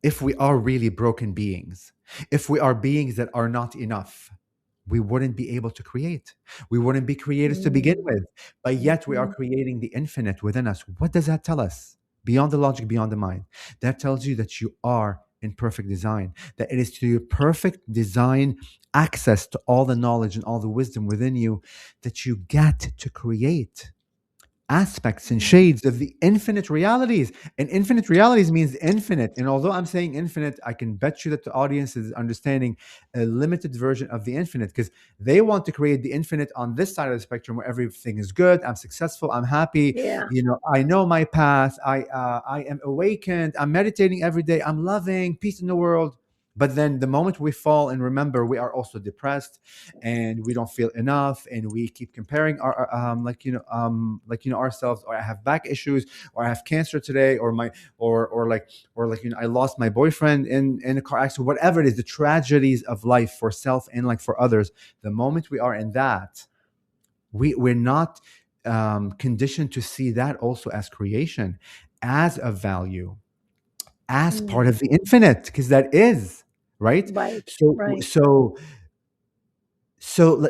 Speaker 9: if we are really broken beings, if we are beings that are not enough? We wouldn't be able to create. We wouldn't be creators to begin with. But yet we are creating the infinite within us. What does that tell us? Beyond the logic, beyond the mind. That tells you that you are in perfect design. That it is to your perfect design access to all the knowledge and all the wisdom within you that you get to create aspects and shades of the infinite realities. And infinite realities means infinite. And although I'm saying infinite, I can bet you that the audience is understanding a limited version of the infinite, because they want to create the infinite on this side of the spectrum where everything is good, I'm successful, I'm happy, I know my path, I am awakened, I'm meditating every day, I'm loving, peace in the world. But then the moment we fall and remember, we are also depressed, and we don't feel enough, and we keep comparing ourselves, or I have back issues, or I have cancer today, or my or like I lost my boyfriend in a car accident, whatever it is, the tragedies of life for self and like for others. The moment we are in that, we're not conditioned to see that also as creation, as a value, as part of the infinite, because that is right.
Speaker 4: Right,
Speaker 9: So
Speaker 4: right.
Speaker 9: so so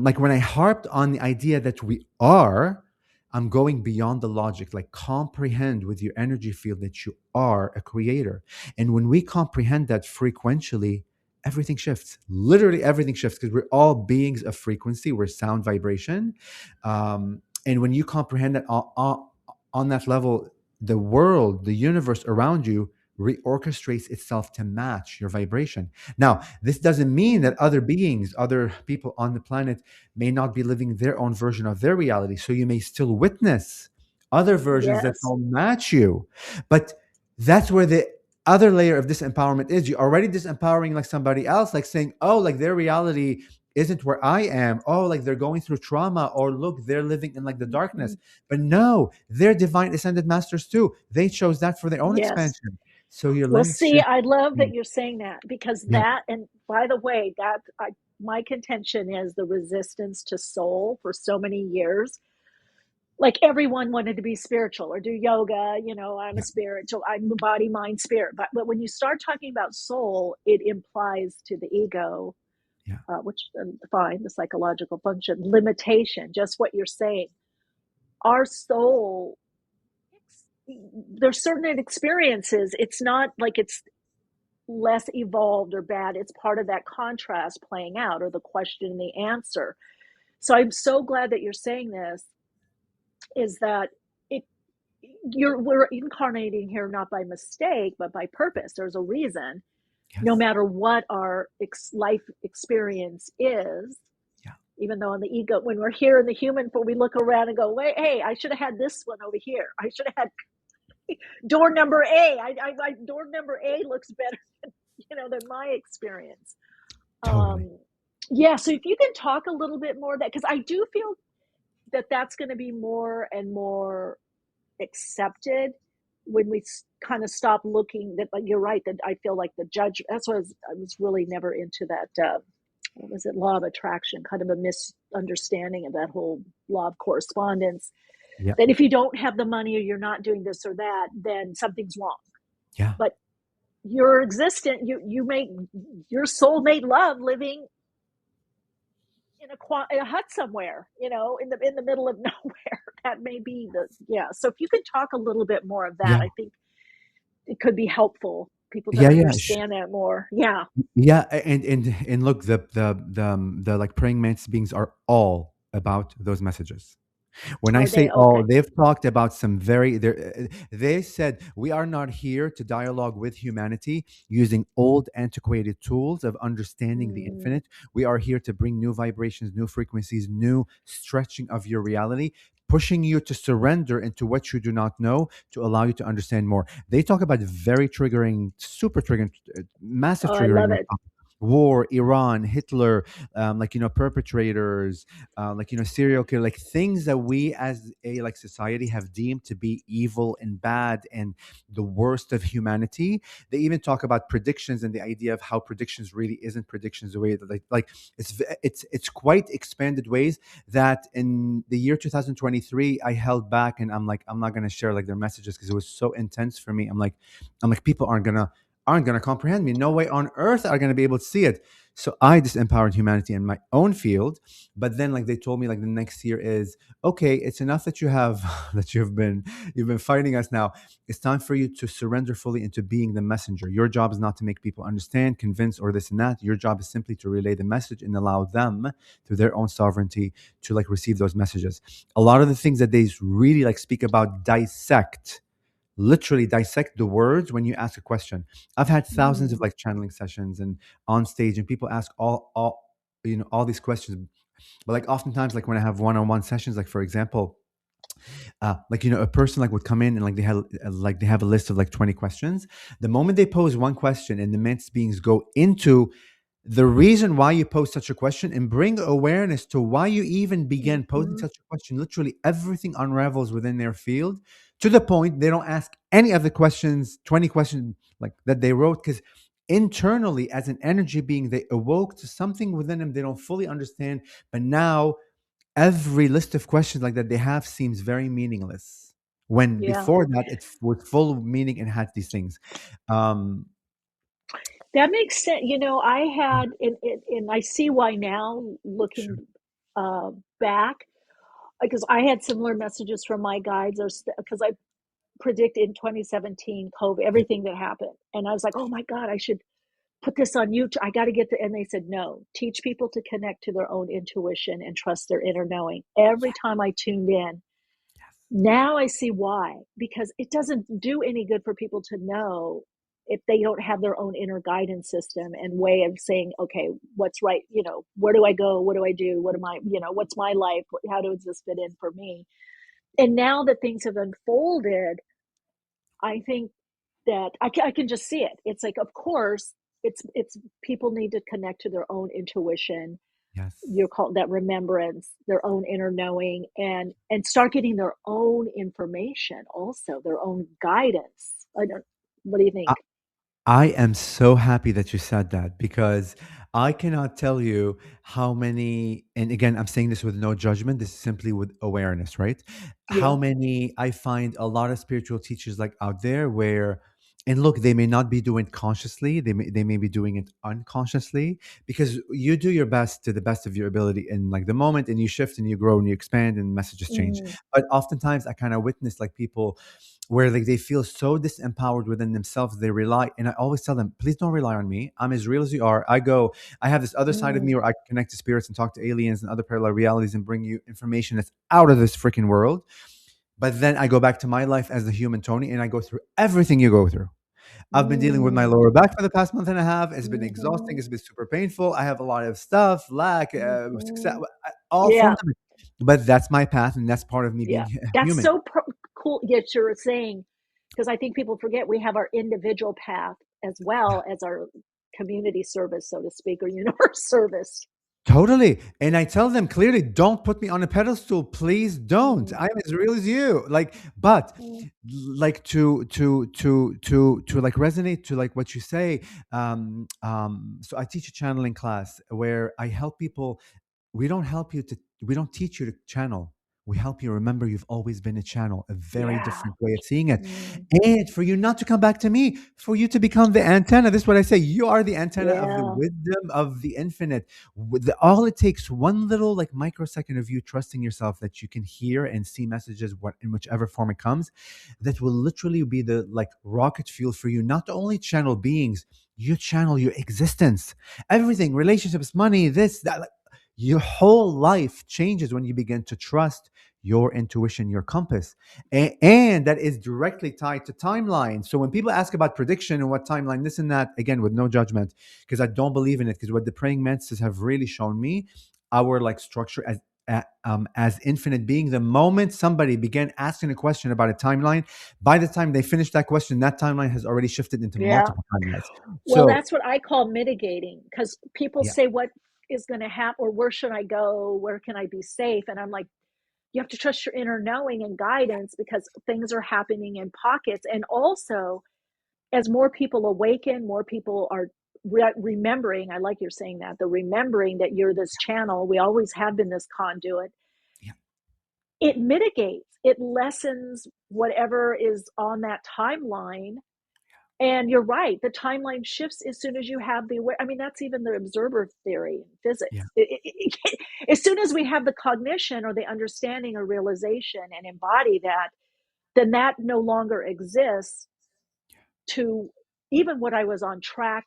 Speaker 9: like when I harped on the idea that we are, I'm going beyond the logic, like comprehend with your energy field that you are a creator. And when we comprehend that frequentially, everything shifts. Literally everything shifts, because we're all beings of frequency, we're sound vibration. And when you comprehend that on that level, the world, the universe around you reorchestrates itself to match your vibration. Now, this doesn't mean that other beings, other people on the planet may not be living their own version of their reality. So you may still witness other versions that
Speaker 4: Yes,
Speaker 9: don't match you. But that's where the other layer of disempowerment is. You're already disempowering like somebody else, like saying, oh, like their reality isn't where I am. Oh, like they're going through trauma, or look, they're living in like the darkness. But no, they're divine ascended masters too. They chose that for their own
Speaker 4: yes.
Speaker 9: expansion. So your
Speaker 4: Well,
Speaker 9: lens
Speaker 4: see,
Speaker 9: shift.
Speaker 4: I love
Speaker 9: Yeah,
Speaker 4: that you're saying that, because
Speaker 9: yeah,
Speaker 4: that, and by the way, my contention is the resistance to soul for so many years. Like everyone wanted to be spiritual or do yoga, I'm a
Speaker 9: yeah,
Speaker 4: spiritual, I'm a body, mind, spirit. But when you start talking about soul, it implies to the ego,
Speaker 9: yeah,
Speaker 4: which fine, the psychological function, limitation, just what you're saying. Our soul, there's certain experiences. It's not like it's less evolved or bad. It's part of that contrast playing out, or the question and the answer. So I'm so glad that you're saying this, is that it we're incarnating here not by mistake but by purpose. There's a reason, no
Speaker 9: yes,
Speaker 4: matter what our life experience is.
Speaker 9: yeah,
Speaker 4: Even though in the ego, when we're here in the human form, we look around and go, wait, hey, I should have had this one over here. I should have had door number A. Door number A looks better than my experience.
Speaker 9: totally.
Speaker 4: Yeah, so if you can talk a little bit more of that, because I do feel that that's going to be more and more accepted when we kind of stop looking. That, like, you're right, that I feel like the judge. That's what I was really never into that. What was it? Law of attraction, kind of a misunderstanding of that whole law of correspondence.
Speaker 9: Yeah,
Speaker 4: That if you don't have the money, or you're not doing this or that, then something's wrong.
Speaker 9: yeah,
Speaker 4: But you're existent. You make your soulmate love living in a hut somewhere, in the middle of nowhere. That may be yeah. So if you could talk a little bit more of that,
Speaker 9: yeah,
Speaker 4: I think it could be helpful, people to
Speaker 9: yeah, yeah,
Speaker 4: understand that more. Yeah.
Speaker 9: yeah. And look, the like praying mantis beings are all about those messages. When I
Speaker 4: Are
Speaker 9: say
Speaker 4: they
Speaker 9: all,
Speaker 4: okay?
Speaker 9: they've talked about some very. They said we are not here to dialogue with humanity using old, antiquated tools of understanding the
Speaker 4: Mm.
Speaker 9: infinite. We are here to bring new vibrations, new frequencies, new stretching of your reality, pushing you to surrender into what you do not know to allow you to understand more. They talk about very triggering, super triggering, massive
Speaker 4: Oh, I love
Speaker 9: triggering
Speaker 4: it.
Speaker 9: topics. War, Iran, Hitler, perpetrators, serial killer, like things that we as a like society have deemed to be evil and bad and the worst of humanity. They even talk about predictions and the idea of how predictions really isn't predictions, the way that it's quite expanded ways that in the year 2023 I held back, and I'm like, I'm not going to share like their messages because it was so intense for me. I'm like people aren't gonna comprehend me. No way on earth are gonna be able to see it. So I disempowered humanity in my own field. But then like they told me like the next year is okay, it's enough that you have that you've been fighting us now. It's time for you to surrender fully into being the messenger. Your job is not to make people understand, convince, or this and that. Your job is simply to relay the message and allow them through their own sovereignty to like receive those messages. A lot of the things that they really like speak about, literally dissect the words when you ask a question. I've had thousands of
Speaker 4: Mm.
Speaker 9: like channeling sessions and on stage, and people ask all these questions. But like oftentimes, like when I have one-on-one sessions, like for example, Like, a person like would come in and they have a list of like 20 questions. The moment they pose one question and the Mantis beings go into the reason why you pose such a question and bring awareness to why you even began posing
Speaker 4: Mhm.
Speaker 9: such a question, literally everything unravels within their field, to the point they don't ask any of the questions, 20 questions like that they wrote, because internally as an energy being they awoke to something within them they don't fully understand. But now every list of questions like that they have seems very meaningless, when
Speaker 4: Yeah,
Speaker 9: before that it was full of meaning and had these things. um
Speaker 4: that makes sense. I had, and I see why now,
Speaker 9: sure.
Speaker 4: looking back, because I had similar messages from my guides, or because I predict in 2017 COVID,
Speaker 9: Yeah.
Speaker 4: everything that happened, and I was like, oh my God, I should put this on YouTube. I got to get the, and they said, no, teach people to connect to their own intuition and trust their inner knowing. Every time I tuned in, now I see why, because it doesn't do any good for people to know if they don't have their own inner guidance system and way of saying, okay, what's right? Where do I go? What do I do? What am I, what's my life? How does this fit in for me? And now that things have unfolded, I think that I can just see it. It's like, of course, it's people need to connect to their own intuition.
Speaker 9: Yes.
Speaker 4: You're called that remembrance, their own inner knowing, and start getting their own information, also their own guidance. I don't. What do you think?
Speaker 9: I am so happy that you said that, because I cannot tell you how many, and again, I'm saying this with no judgment, this is simply with awareness, right? How
Speaker 4: Yeah.
Speaker 9: many I find a lot of spiritual teachers like out there where, and look, they may not be doing it consciously, they may be doing it unconsciously, because you do your best to the best of your ability in like the moment, and you shift and you grow and you expand and messages change.
Speaker 4: Mm,
Speaker 9: But oftentimes I kind of witness like people where like they feel so disempowered within themselves, they rely, and I always tell them, please don't rely on me, I'm as real as you are. I have this other side of me
Speaker 4: mm,
Speaker 9: where I can connect to spirits and talk to aliens and other parallel realities and bring you information that's out of this freaking world. But then I go back to my life as the human Tony, and I go through everything you go through. I've been dealing with my
Speaker 4: mm,
Speaker 9: lower back for the past month and a half. It's been exhausting.
Speaker 4: mhm,
Speaker 9: It's been super painful. I have a lot of stuff, lack, success,
Speaker 4: mhm.
Speaker 9: all
Speaker 4: Yeah.
Speaker 9: forms of it. But that's my path, and that's part of me
Speaker 4: Yeah,
Speaker 9: being
Speaker 4: that's
Speaker 9: human.
Speaker 4: so cool. Yet you're saying, because I think people forget we have our individual path as well as our community service, so to speak, or universe service.
Speaker 9: Totally. And I tell them clearly, don't put me on a pedestal. Please don't.
Speaker 4: Mm,
Speaker 9: I'm as real as you. Like, but
Speaker 4: mm,
Speaker 9: like to like resonate to like what you say. So I teach a channeling class where I help people. We don't teach you to channel. We help you remember you've always been a channel, a very
Speaker 4: yeah.
Speaker 9: different way of seeing it.
Speaker 4: Mm,
Speaker 9: And for you not to come back to me, for you to become the antenna. This is what I say. You are the antenna of the
Speaker 4: yeah.
Speaker 9: wisdom of the infinite. All it takes one little like microsecond of you trusting yourself that you can hear and see messages in whichever form it comes, that will literally be the like rocket fuel for you, not to only channel beings, you channel your existence, everything, relationships, money, this, that, like, your whole life changes when you begin to trust your intuition, your compass. And that is directly tied to timeline. So when people ask about prediction and what timeline, this and that, again, with no judgment, because I don't believe in it, because what the praying mantises have really shown me, our like structure as infinite being, the moment somebody began asking a question about a timeline, by the time they finish that question, that timeline has already shifted into
Speaker 4: Yeah.
Speaker 9: multiple timelines.
Speaker 4: Well,
Speaker 9: So
Speaker 4: that's what I call mitigating, because people
Speaker 9: yeah,
Speaker 4: say, what is going to happen, or where should I go? Where can I be safe? And I'm like, you have to trust your inner knowing and guidance, because things are happening in pockets. And also, as more people awaken, more people are remembering. I like you're saying that, the remembering that you're this channel. We always have been this conduit.
Speaker 9: yeah,
Speaker 4: It mitigates, it lessens whatever is on that timeline. And you're right, the timeline shifts as soon as you have the I mean, that's even the observer theory in
Speaker 9: yeah,
Speaker 4: physics. As soon as we have the cognition or the understanding or realization and embody that, then that no longer exists to even what I was on track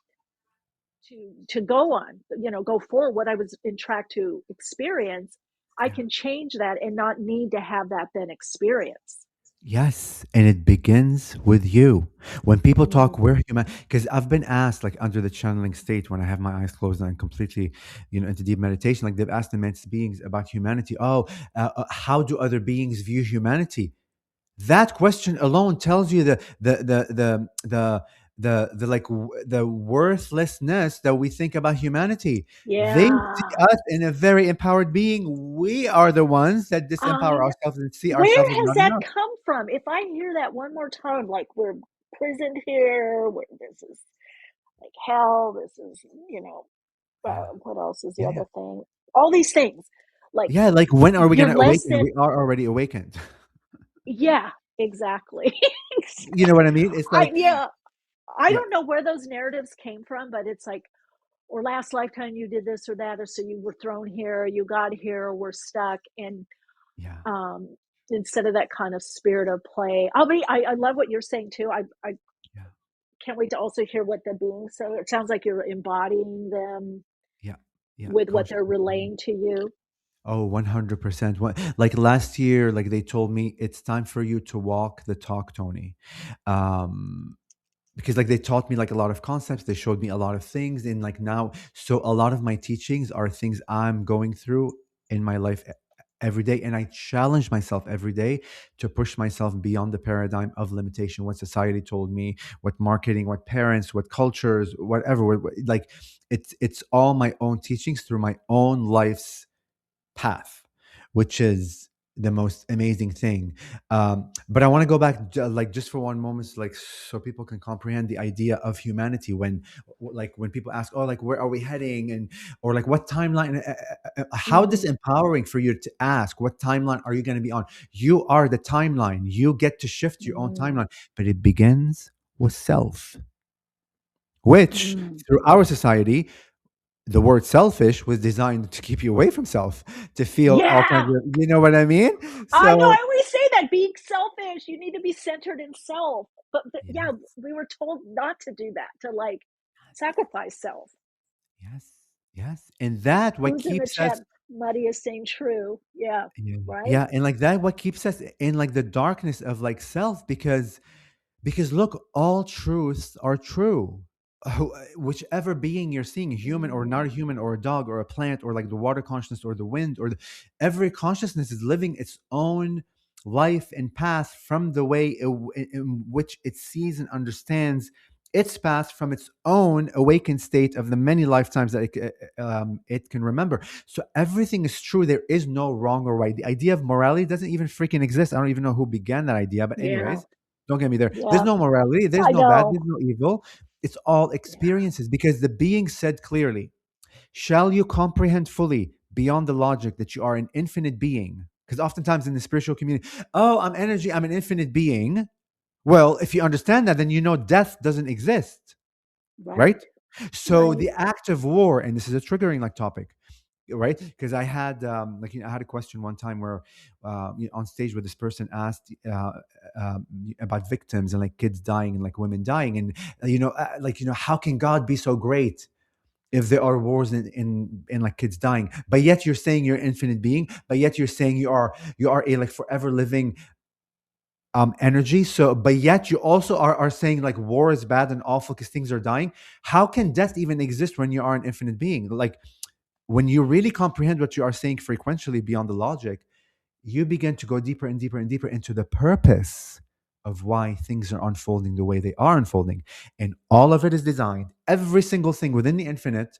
Speaker 4: to go on, go forward, what I was in track to experience, I
Speaker 9: yeah.
Speaker 4: can change that and not need to have that then experience.
Speaker 9: Yes, and it begins with you. When people talk,
Speaker 4: Mm,
Speaker 9: we're human. Because I've been asked, like under the channeling state, when I have my eyes closed and I'm completely, into deep meditation, like they've asked the men's beings about humanity. Oh, how do other beings view humanity? That question alone tells you the worthlessness that we think about humanity. They see
Speaker 4: yeah.
Speaker 9: us in a very empowered being. We are the ones that disempower
Speaker 4: I
Speaker 9: ourselves and see
Speaker 4: Where
Speaker 9: ourselves as
Speaker 4: has
Speaker 9: not
Speaker 4: that
Speaker 9: enough.
Speaker 4: come from? If I hear that one more time, like we're imprisoned here, where this is like hell, this is,
Speaker 9: Yeah.
Speaker 4: what else is the
Speaker 9: Yeah, yeah.
Speaker 4: other thing? All these things. Like
Speaker 9: Yeah, like when are we
Speaker 4: you're
Speaker 9: gonna
Speaker 4: less
Speaker 9: awaken?
Speaker 4: than,
Speaker 9: We are already awakened.
Speaker 4: yeah, exactly.
Speaker 9: You know what I mean? It's like,
Speaker 4: Yeah, I
Speaker 9: yeah,
Speaker 4: don't know where those narratives came from, but it's like, or last lifetime you did this or that, or so you were thrown here, or you got here, or we're stuck. And
Speaker 9: yeah,
Speaker 4: um, instead of that kind of spirit of play, I love what you're saying too. I
Speaker 9: yeah,
Speaker 4: can't wait to also hear what the beings. So it sounds like you're embodying them
Speaker 9: yeah, yeah.
Speaker 4: with what they're
Speaker 9: Consciously.
Speaker 4: relaying to you.
Speaker 9: Oh, 100%. Like last year, like they told me it's time for you to walk the talk, Tony. Um, because like they taught me like a lot of concepts, they showed me a lot of things, and like now, so a lot of my teachings are things I'm going through in my life every day, and I challenge myself every day to push myself beyond the paradigm of limitation, what society told me, what marketing, what parents, what cultures, whatever, like it's all my own teachings through my own life's path, which is the most amazing thing. But I want to go back, like just for one moment, like so people can comprehend the idea of humanity. When people ask, oh, like where are we heading, and or like what timeline? How
Speaker 4: Mm,
Speaker 9: disempowering for you to ask, what timeline are you going to be on? You are the timeline. You get to shift your own
Speaker 4: mm,
Speaker 9: timeline, but it begins with self, which
Speaker 4: mm.
Speaker 9: through our society the word selfish was designed to keep you away from self, to feel all kinds
Speaker 4: Yeah,
Speaker 9: of, you know what I mean?
Speaker 4: I know.
Speaker 9: So
Speaker 4: I always say that being selfish, you need to be centered in self. But yeah,
Speaker 9: yes,
Speaker 4: we were told not to do that, to like sacrifice self.
Speaker 9: yes, yes. And that what
Speaker 4: Who's in the
Speaker 9: keeps us,
Speaker 4: chat? Muddy is saying true. Yeah,
Speaker 9: yeah,
Speaker 4: right?
Speaker 9: yeah, and like that what keeps us in like the darkness of like self, because look, all truths are true. Whichever being you're seeing, human or not
Speaker 4: Mm,
Speaker 9: human, or a dog or a plant, or like the water consciousness or the wind, every consciousness is living its own life and path from the way in which it sees and understands its path from its own awakened state of the many lifetimes that it can remember. So everything is true. There is no wrong or right. The idea of morality doesn't even freaking exist. I don't even know who began that idea, but
Speaker 4: yeah,
Speaker 9: anyways, don't get me there. There's
Speaker 4: yeah,
Speaker 9: no morality, there's
Speaker 4: I
Speaker 9: no bad,
Speaker 4: know.
Speaker 9: there's no evil. It's all
Speaker 4: Yeah,
Speaker 9: experiences, because the being said clearly, shall you comprehend fully beyond the logic that you are an infinite being? Because oftentimes in the spiritual community, oh, I'm energy, I'm an infinite being. Well, if you understand that, then you know death doesn't exist,
Speaker 4: right,
Speaker 9: right? So
Speaker 4: right.
Speaker 9: the act of war, and this is a triggering like topic, right? Because I had I had a question one time where on stage where this person asked about victims and like kids dying and like women dying, and how can God be so great if there are wars in like kids dying, but yet you're saying you're an infinite being, but yet you're saying you are a like forever living energy. So but yet you also are saying like war is bad and awful because things are dying. How can death even exist when you are an infinite being? Like, when you really comprehend what you are saying frequentially beyond the logic, you begin to go deeper and deeper and deeper into the purpose of why things are unfolding the way they are unfolding. And all of it is designed, every single thing within the infinite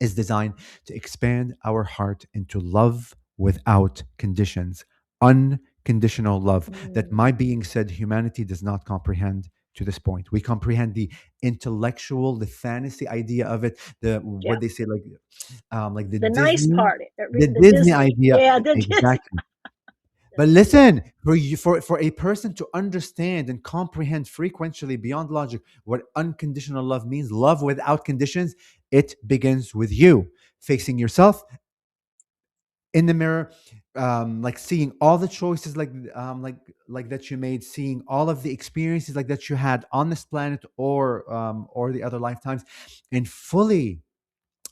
Speaker 9: is designed to expand our heart into love without conditions, unconditional love that
Speaker 4: Mm,
Speaker 9: my being said humanity does not comprehend to this point. We comprehend the intellectual, the fantasy idea of it, the
Speaker 4: yeah,
Speaker 9: what they say, like
Speaker 4: the nice part,
Speaker 9: The
Speaker 4: the
Speaker 9: Disney
Speaker 4: Disney.
Speaker 9: idea,
Speaker 4: Yeah, the Disney.
Speaker 9: exactly. But listen, for you, for a person to understand and comprehend frequentially beyond logic what unconditional love means, love without conditions, it begins with you facing yourself in the mirror, like seeing all the choices, like that you made, seeing all of the experiences like that you had on this planet or the other lifetimes, and fully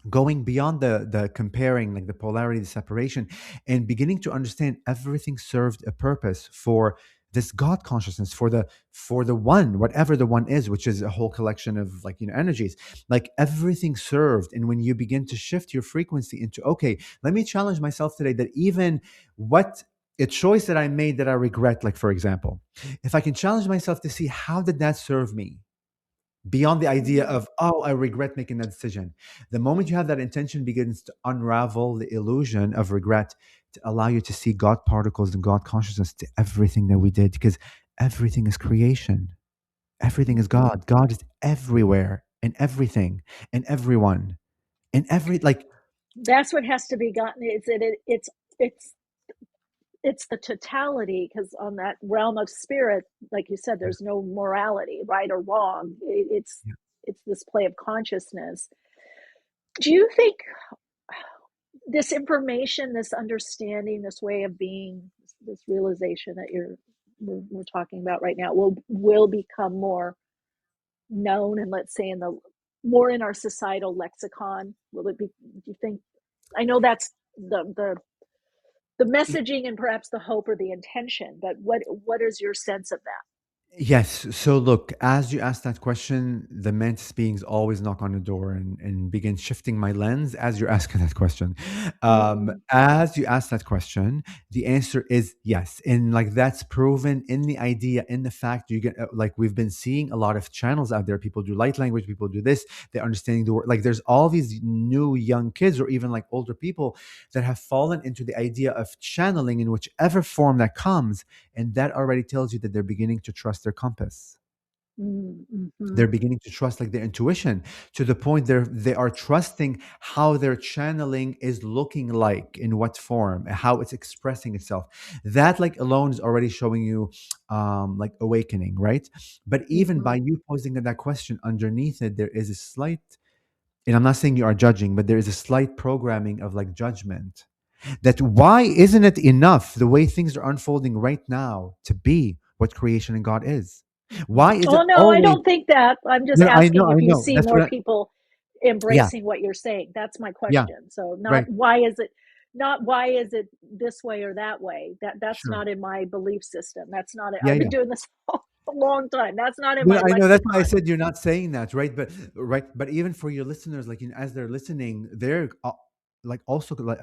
Speaker 9: going beyond the comparing, like the polarity, the separation, and beginning to understand everything served a purpose for this God consciousness for the one, whatever the one is, which is a whole collection of like, energies, like everything served. And when you begin to shift your frequency into, okay, let me challenge myself today that even what a choice that I made that I regret, like for example, if I can challenge myself to see how did that serve me, beyond the idea of, oh, I regret making that decision. The moment you have that intention begins to unravel the illusion of regret, to allow you to see God particles and God consciousness to everything that we did, because everything is creation. Everything is God. God is everywhere and everything and everyone and every, like,
Speaker 4: That's what has to be gotten. It's it's the totality, because on that realm of spirit, like you said, there's no morality, right or wrong. It's this play of consciousness. Do you think this information, this understanding, this way of being, this realization that we're talking about right now will become more known, and let's say in the more in our societal lexicon? Will it be? Do you think? I know that's the messaging and perhaps the hope or the intention, but what is your sense of that?
Speaker 9: yes. So look, as you ask that question, the mantis beings always knock on the door and begin shifting my lens as you're asking that question. As you ask that question, the answer is yes. And like that's proven in the idea, in the fact you get, like we've been seeing a lot of channels out there. People do light language, people do this, they're understanding the word. Like there's all these new young kids or even like older people that have fallen into the idea of channeling in whichever form that comes. And that already tells you that they're beginning to trust their compass. They're beginning to trust like their intuition, to the point they are trusting how their channeling is looking like, in what form, how it's expressing itself. That like alone is already showing you like awakening, right? But even by you posing that question, underneath it there is a slight, and I'm not saying you are judging, but there is a slight programming of like judgment, that why isn't it enough the way things are unfolding right now to be what creation and God is? Why is it
Speaker 4: Oh no, I
Speaker 9: always?
Speaker 4: don't think that. I'm just
Speaker 9: No, I
Speaker 4: asking
Speaker 9: know,
Speaker 4: if
Speaker 9: I
Speaker 4: you
Speaker 9: know.
Speaker 4: see
Speaker 9: That's
Speaker 4: more
Speaker 9: what.
Speaker 4: people
Speaker 9: Yeah,
Speaker 4: embracing what you're saying. That's my
Speaker 9: yeah,
Speaker 4: question. So
Speaker 9: right.
Speaker 4: not why is it this way or that way? That's
Speaker 9: Sure.
Speaker 4: not in my belief system. That's not it.
Speaker 9: Yeah,
Speaker 4: I've been
Speaker 9: yeah.
Speaker 4: doing this for a long time. That's not in
Speaker 9: No,
Speaker 4: my
Speaker 9: I know. That's why I
Speaker 4: lexicon.
Speaker 9: said you're not saying that, right? But right, but even for your listeners, like as they're listening, they're like also like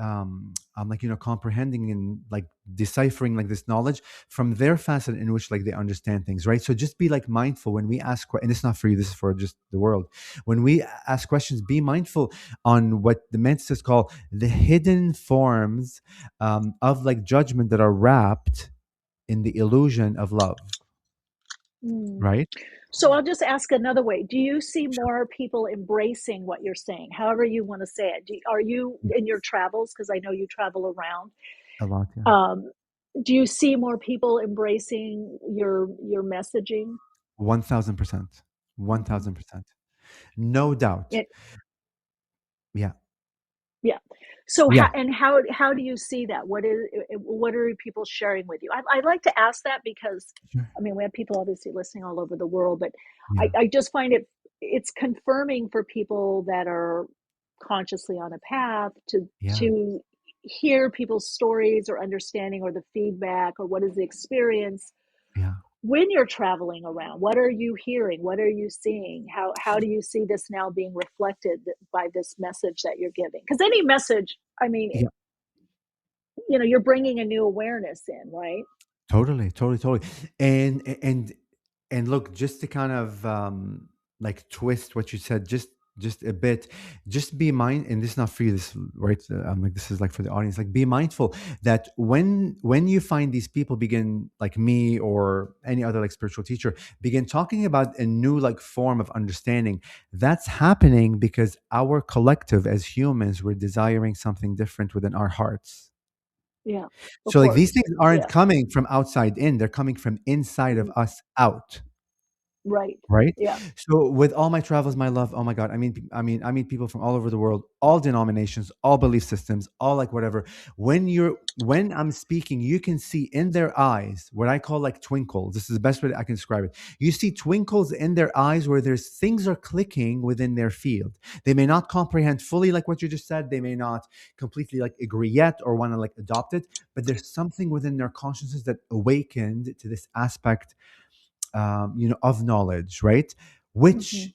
Speaker 9: comprehending and like deciphering like this knowledge from their facet in which like they understand things, right? So just be like mindful when we ask, and it's not for you. This is for just the world. When we ask questions, be mindful on what the Mantises call the hidden forms of like judgment that are wrapped in the illusion of love,
Speaker 4: Mm.
Speaker 9: right?
Speaker 4: So I'll just ask another way. Do you see
Speaker 9: Sure.
Speaker 4: more people embracing what you're saying, however you want to say it? Are you in your travels? Because I know you travel around.
Speaker 9: A lot, yeah.
Speaker 4: Do you see more people embracing your messaging?
Speaker 9: 1000%. 1000%. No doubt.
Speaker 4: It,
Speaker 9: Yeah.
Speaker 4: yeah. So
Speaker 9: Yeah.
Speaker 4: how do you see that? What are people sharing with you? I like to ask that because
Speaker 9: Sure.
Speaker 4: I mean we have people obviously listening all over the world, but
Speaker 9: Yeah.
Speaker 4: I just find it's confirming for people that are consciously on a path
Speaker 9: Yeah.
Speaker 4: to hear people's stories or understanding or the feedback or what is the experience
Speaker 9: Yeah.
Speaker 4: when you're traveling around. What are you hearing? What are you seeing? How do you see this now being reflected by this message that you're giving? Because any message, I mean,
Speaker 9: Yeah.
Speaker 4: you're bringing a new awareness in, right?
Speaker 9: Totally, totally, totally. And look, just to kind of like twist what you said just a bit, just be mind, and this is not for you, this right, like this is like for the audience, like be mindful that when you find these people begin, like me or any other like spiritual teacher, begin talking about a new like form of understanding, that's happening because our collective as humans, we're desiring something different within our hearts.
Speaker 4: Yeah, of
Speaker 9: So like these
Speaker 4: course.
Speaker 9: things aren't
Speaker 4: Yeah.
Speaker 9: coming from outside in, they're coming from inside of us out.
Speaker 4: Right.
Speaker 9: right?
Speaker 4: Yeah.
Speaker 9: So with all my travels, my love, oh my God, I meet people from all over the world, all denominations, all belief systems, all like whatever. When I'm speaking, you can see in their eyes what I call like twinkles. This is the best way that I can describe it. You see twinkles in their eyes where there's things are clicking within their field. They may not comprehend fully like what you just said. They may not completely like agree yet or want to like adopt it, but there's something within their consciousness that awakened to this aspect, of knowledge, right?
Speaker 4: Hmm.
Speaker 9: Which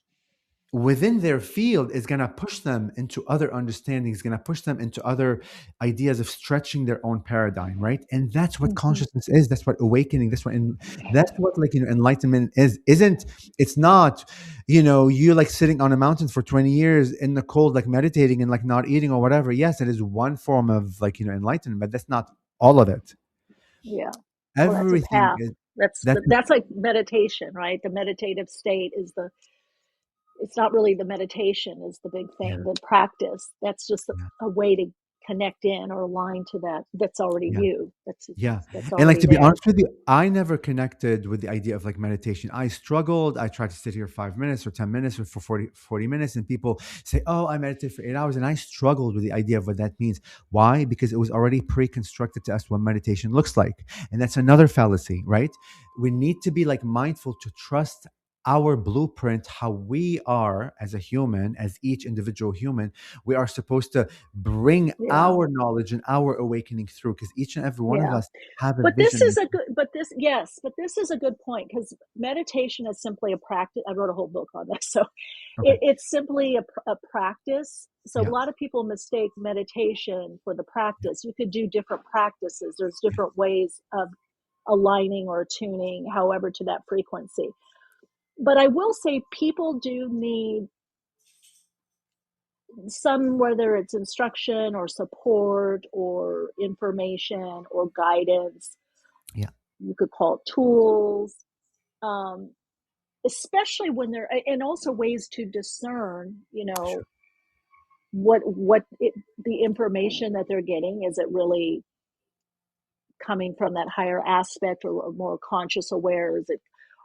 Speaker 9: within their field is going to push them into other understandings, going to push them into other ideas of stretching their own paradigm, right? And that's what
Speaker 4: Hmm.
Speaker 9: consciousness is. That's what awakening. That's what like enlightenment is. Isn't it's not you like sitting on a mountain for 20 years in the cold, like meditating and like not eating or whatever. Yes, it is one form of like enlightenment, but that's not all of it.
Speaker 4: Yeah. Well, that's a
Speaker 9: Everything
Speaker 4: path.
Speaker 9: is
Speaker 4: That's
Speaker 9: that's
Speaker 4: that's like meditation, right? The meditative state is it's not really the meditation is the big
Speaker 9: yeah,
Speaker 4: thing. The practice, that's just
Speaker 9: yeah,
Speaker 4: a way to connect in or align to that. That's already
Speaker 9: yeah.
Speaker 4: you.
Speaker 9: Yeah.
Speaker 4: That's
Speaker 9: And like
Speaker 4: already
Speaker 9: to be
Speaker 4: there.
Speaker 9: honest with you, I never connected with the idea of like meditation. I struggled. I tried to sit here 5 minutes or 10 minutes or for 40 minutes, and people say, oh, I meditate for 8 hours. And I struggled with the idea of what that means. Why? Because it was already pre-constructed to us what meditation looks like. And that's another fallacy, right? We need to be like mindful to trust our blueprint, how we are as a human, as each individual human. We are supposed to bring
Speaker 4: Yeah.
Speaker 9: our knowledge and our awakening through, because each and every one of
Speaker 4: Yeah.
Speaker 9: us have a
Speaker 4: But this
Speaker 9: vision.
Speaker 4: is a good, but this, yes, but this is a good point because meditation is simply a practice. I wrote a whole book on this. So
Speaker 9: Okay.
Speaker 4: it's simply a practice. So a
Speaker 9: Yeah.
Speaker 4: lot of people mistake meditation for the
Speaker 9: Yeah.
Speaker 4: practice. You could do different practices. There's
Speaker 9: Yeah.
Speaker 4: different ways of aligning or tuning, however, to that frequency. But I will say people do need some, whether it's instruction or support or information or guidance,
Speaker 9: Yeah.
Speaker 4: you could call it tools, um, especially when they're, and also ways to discern,
Speaker 9: Sure.
Speaker 4: the information that they're getting, is it really coming from that higher aspect or more conscious aware?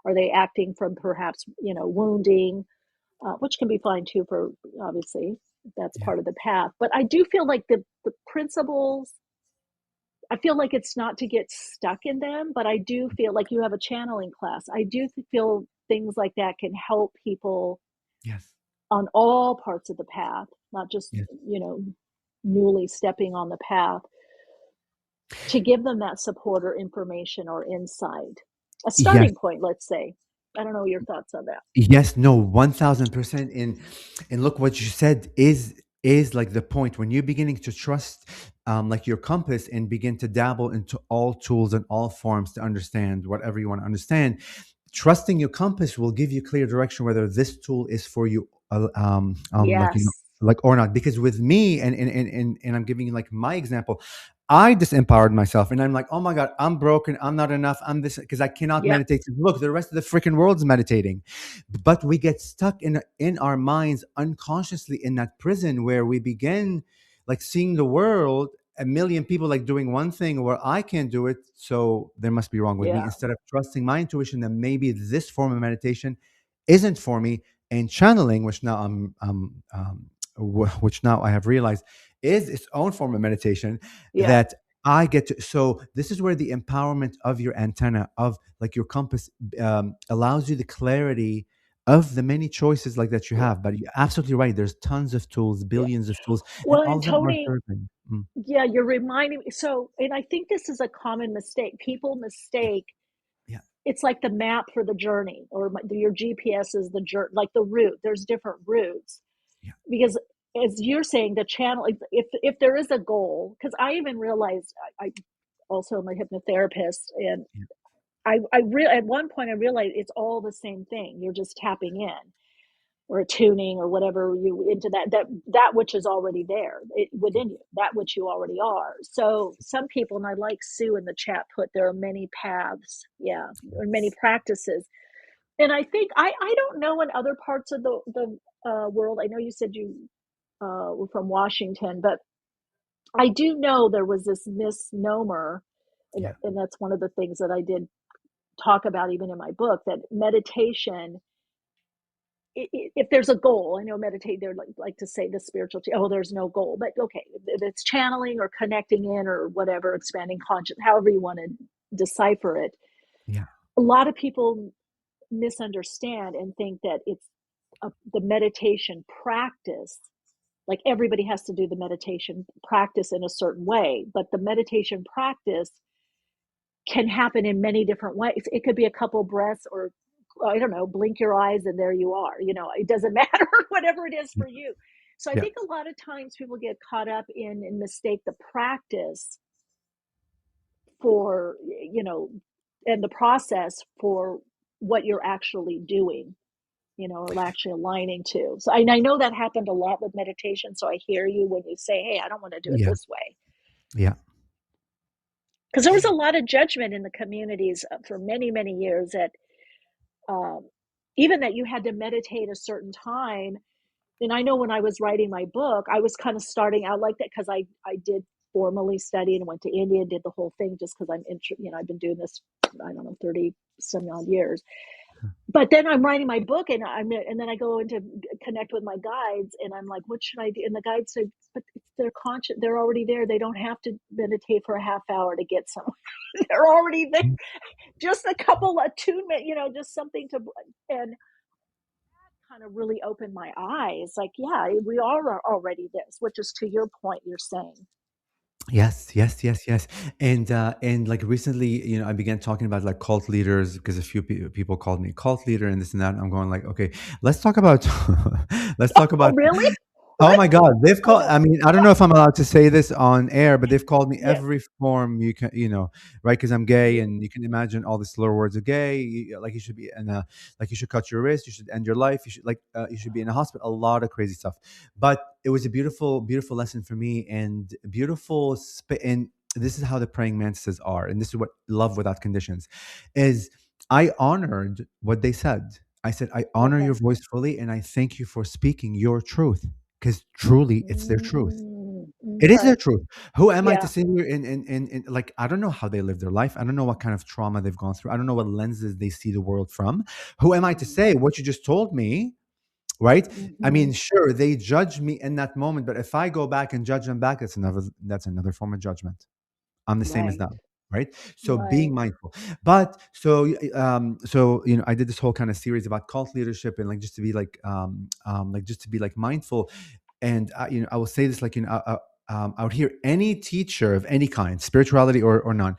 Speaker 4: Are they acting from perhaps wounding, which can be fine too, for obviously that's
Speaker 9: Yeah.
Speaker 4: part of the path. But I do feel like the principles, I feel like it's not to get stuck in them, but I do feel like you have a channeling class. I do feel things like that can help people
Speaker 9: Yes.
Speaker 4: on all parts of the path, not just,
Speaker 9: Yes.
Speaker 4: newly stepping on the path, to give them that support or information or insight. A
Speaker 9: Yes.
Speaker 4: starting point, let's say. I don't know your thoughts on that.
Speaker 9: Yes, no, 1000%. And look, what you said is like the point when you're beginning to trust like your compass and begin to dabble into all tools and all forms to understand whatever you want to understand. Trusting your compass will give you clear direction whether this tool is for you, like
Speaker 4: Yes.
Speaker 9: like or not. Because with me, and I'm giving you like my example, I disempowered myself, and I'm like, oh my God, I'm broken, I'm not enough, I'm this, because I cannot
Speaker 4: Yep.
Speaker 9: meditate. Look, the rest of the freaking world's meditating, but we get stuck in our minds unconsciously in that prison where we begin like seeing the world, a million people like doing one thing where I can't do it, so there must be wrong with me,
Speaker 4: Yeah.
Speaker 9: instead of trusting my intuition that maybe this form of meditation isn't for me, and channeling, which now which now I have realized is its own form of meditation,
Speaker 4: Yeah.
Speaker 9: that I get to. So this is where the empowerment of your antenna, of like your compass, allows you the clarity of the many choices like that you
Speaker 4: Yeah.
Speaker 9: have. But you're absolutely right. There's tons of tools,
Speaker 4: Yeah.
Speaker 9: billions of tools, and
Speaker 4: Well,
Speaker 9: all
Speaker 4: and
Speaker 9: of them are
Speaker 4: Tony,
Speaker 9: serving. Mm,
Speaker 4: yeah, you're reminding me. So, and I think this is a common mistake. People
Speaker 9: yeah,
Speaker 4: mistake,
Speaker 9: yeah,
Speaker 4: it's like the map for the journey, or your GPS is the journey, like the route. There's different routes
Speaker 9: yeah,
Speaker 4: because, as you're saying, the channel. If there is a goal, because I even realized I also am a hypnotherapist, and
Speaker 9: yeah,
Speaker 4: at one point I realized it's all the same thing. You're just tapping in or tuning or whatever you into that which is already there within you, that which you already are. So some people, and I like Sue in the chat put, there are many paths, yeah, or many practices. And I think I don't know in other parts of the world. I know you said you were from Washington, but I do know there was this misnomer,
Speaker 9: yeah,
Speaker 4: and that's one of the things that I did talk about even in my book, that meditation, if there's a goal, I know meditate, they're like to say the spiritual, there's no goal, but okay, if it's channeling or connecting in or whatever, expanding conscious, however you want to decipher it.
Speaker 9: Yeah.
Speaker 4: A lot of people misunderstand and think that it's the meditation practice. Like everybody has to do the meditation practice in a certain way, but the meditation practice can happen in many different ways. It could be a couple breaths, or I don't know, blink your eyes and there you are. It doesn't matter, whatever it is for you. So I think a lot of times people get caught up in and mistake the practice for, and the process for what you're actually doing, or actually aligning to. So I know that happened a lot with meditation. So I hear you when you say, hey, I don't want to do it this way.
Speaker 9: Yeah.
Speaker 4: Because there was a lot of judgment in the communities for many, many years that even that you had to meditate a certain time. And I know when I was writing my book, I was kind of starting out like that because I did formally study and went to India and did the whole thing just because I've been doing this, I don't know, 30 some odd years. But then I'm writing my book and then I go into connect with my guides and I'm like, what should I do? And the guides say, but they're conscious, they're already there. They don't have to meditate for a half hour to get somewhere. They're already there. Just a couple of 2 minutes, just something to, and that kind of really opened my eyes. Like, yeah, we are already this, which is to your point, you're saying.
Speaker 9: Yes. And like recently, I began talking about like cult leaders because a few people called me cult leader and this and that. And I'm going like, okay, let's talk about
Speaker 4: Really?
Speaker 9: Oh my God, they've called. I mean, I don't know if I'm allowed to say this on air, but they've called me
Speaker 4: Yeah.
Speaker 9: every form you can, right? Because I'm gay, and you can imagine all the slur words of gay. Like you should be like you should cut your wrist, you should end your life, you should you should be in a hospital. A lot of crazy stuff. But it was a beautiful, beautiful lesson for me, and beautiful. And this is how the praying mantises are, and this is what love without conditions is. I honored what they said. I said, I honor your voice fully, and I thank you for speaking your truth. Because truly, it's their truth. It is their truth. Who am I to sit here and like, I don't know how they live their life. I don't know what kind of trauma they've gone through. I don't know what lenses they see the world from. Who am I to say what you just told me, right? I mean, sure, they judge me in that moment, but if I go back and judge them back, that's another form of judgment. I'm the same as them. Right. So being mindful. But so I did this whole kind of series about cult leadership and like just to be like mindful. And I will say this like out here, any teacher of any kind, spirituality or none,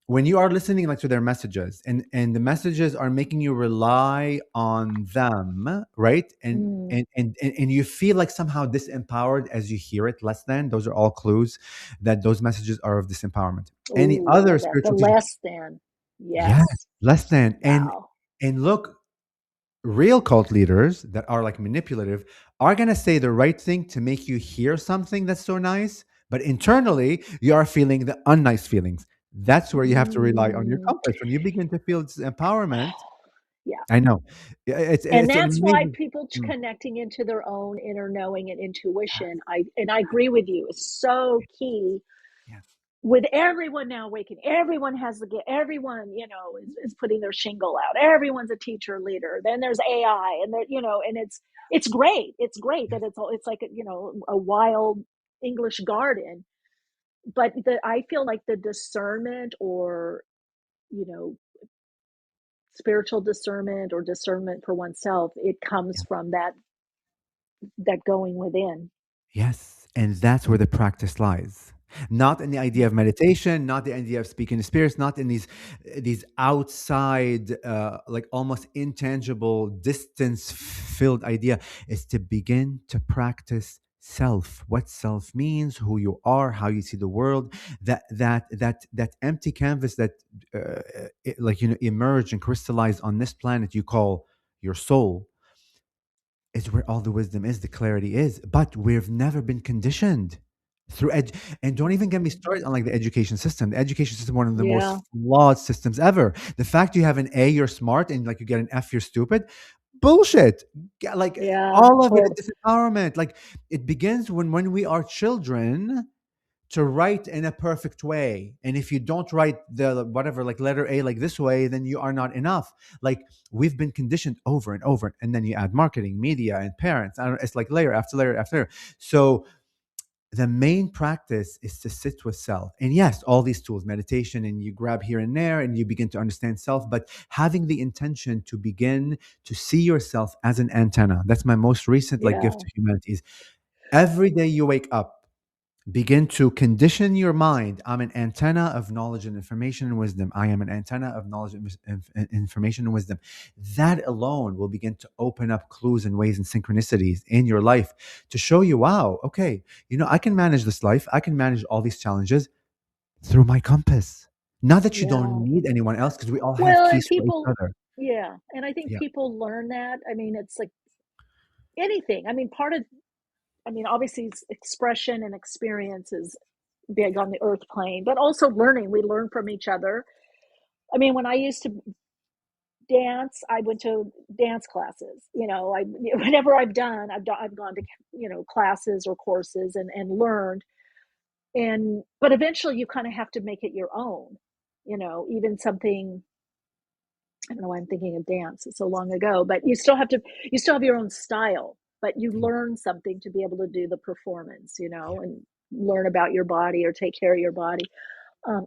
Speaker 9: when you are listening like to their messages and the messages are making you rely on them, right? And you feel like somehow disempowered as you hear it, less than, those are all clues that those messages are of disempowerment. Any other spiritual
Speaker 4: the less than. Yes.
Speaker 9: Less than.
Speaker 4: Wow.
Speaker 9: And look, real cult leaders that are like manipulative are going to say the right thing to make you hear something that's so nice, but internally you are feeling the unnice feelings. That's where you have to rely on your compass. When you begin to feel this empowerment, I know. It's
Speaker 4: that's
Speaker 9: amazing.
Speaker 4: why people connecting into their own inner knowing and intuition, I agree with you, is so key. With everyone now awakening, everyone has the gift. Everyone, is putting their shingle out. Everyone's a teacher leader. Then there's AI, and and it's great. It's great that it's like a wild English garden. But I feel like the discernment or spiritual discernment or discernment for oneself, it comes from that going within.
Speaker 9: Yes, and that's where the practice lies. Not in the idea of meditation, not the idea of speaking to spirits, not in these outside, like almost intangible, distance-filled idea. Is to begin to practice self. What self means, who you are, how you see the world. That empty canvas that, emerge and crystallize on this planet you call your soul, is where all the wisdom is, the clarity is. But we've never been conditioned through and don't even get me started on like the education system. The education system, one of the most flawed systems ever. The fact you have an A, you're smart, and like you get an F, you're stupid. Bullshit. Like all of it is disempowerment. Like it begins when we are children, to write in a perfect way. And if you don't write the whatever, like letter A, like this way, then you are not enough. Like we've been conditioned over and over. And then you add marketing, media, and parents. I don't, it's like layer after layer after layer. So the main practice is to sit with self. And yes, all these tools, meditation, and you grab here and there and you begin to understand self, but having the intention to begin to see yourself as an antenna. That's my most recent like gift
Speaker 4: Yeah.
Speaker 9: to humanity is every day you wake up, begin to condition your mind. I'm an antenna of knowledge and information and wisdom. I am an antenna of knowledge and information and wisdom. That alone will begin to open up clues and ways and synchronicities in your life to show you, wow, okay, I can manage this life. I can manage all these challenges through my compass. Not that you don't
Speaker 4: Yeah.
Speaker 9: need anyone else, because we all have
Speaker 4: Well, and
Speaker 9: keys for each
Speaker 4: people,
Speaker 9: other.
Speaker 4: yeah, and I think
Speaker 9: Yeah.
Speaker 4: people learn that. I mean, it's like anything. I mean, obviously, expression and experience is big on the earth plane, but also learning. We learn from each other. I mean, when I used to dance, I went to dance classes. Whenever I've gone to classes or courses and learned. But eventually, you kind of have to make it your own. Even something. I don't know why I'm thinking of dance. It's so long ago, but you still have your own style, but you learn something to be able to do the performance, and learn about your body or take care of your body.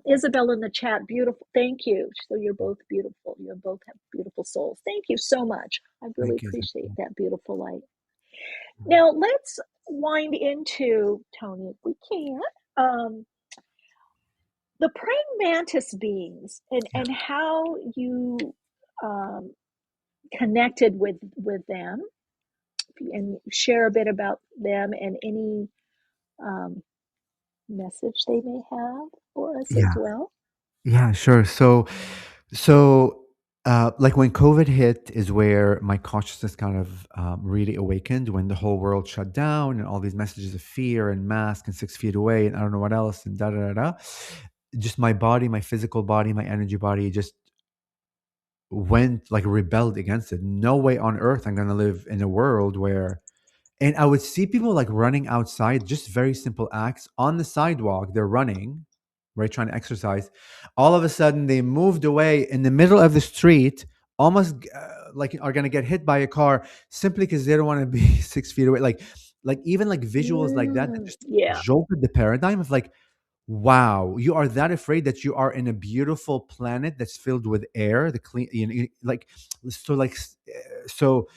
Speaker 4: Isabel in the chat, beautiful. Thank you. So you're both beautiful. You both have beautiful souls. Thank you so much. I really
Speaker 9: Thank you.
Speaker 4: appreciate that beautiful light. Now let's wind into, Toni, if we can, the praying mantis beings and how you connected with them, and share a bit about them and any message they may have for us as
Speaker 9: Yeah.
Speaker 4: well.
Speaker 9: Yeah, sure. Like when COVID hit is where my consciousness kind of really awakened, when the whole world shut down and all these messages of fear and mask and 6 feet away and I don't know what else and da da da da. Just my body, my physical body, my energy body just went like rebelled against it. No way on earth I'm going to live in a world where. And I would see people like running outside, just very simple acts on the sidewalk. They're running, right, trying to exercise. All of a sudden, they moved away in the middle of the street, almost like are going to get hit by a car simply because they don't want to be 6 feet away. Like even like visuals like that just
Speaker 4: Yeah.
Speaker 9: jolted the paradigm of like, wow, you are that afraid that you are in a beautiful planet that's filled with air, the clean, like so, like so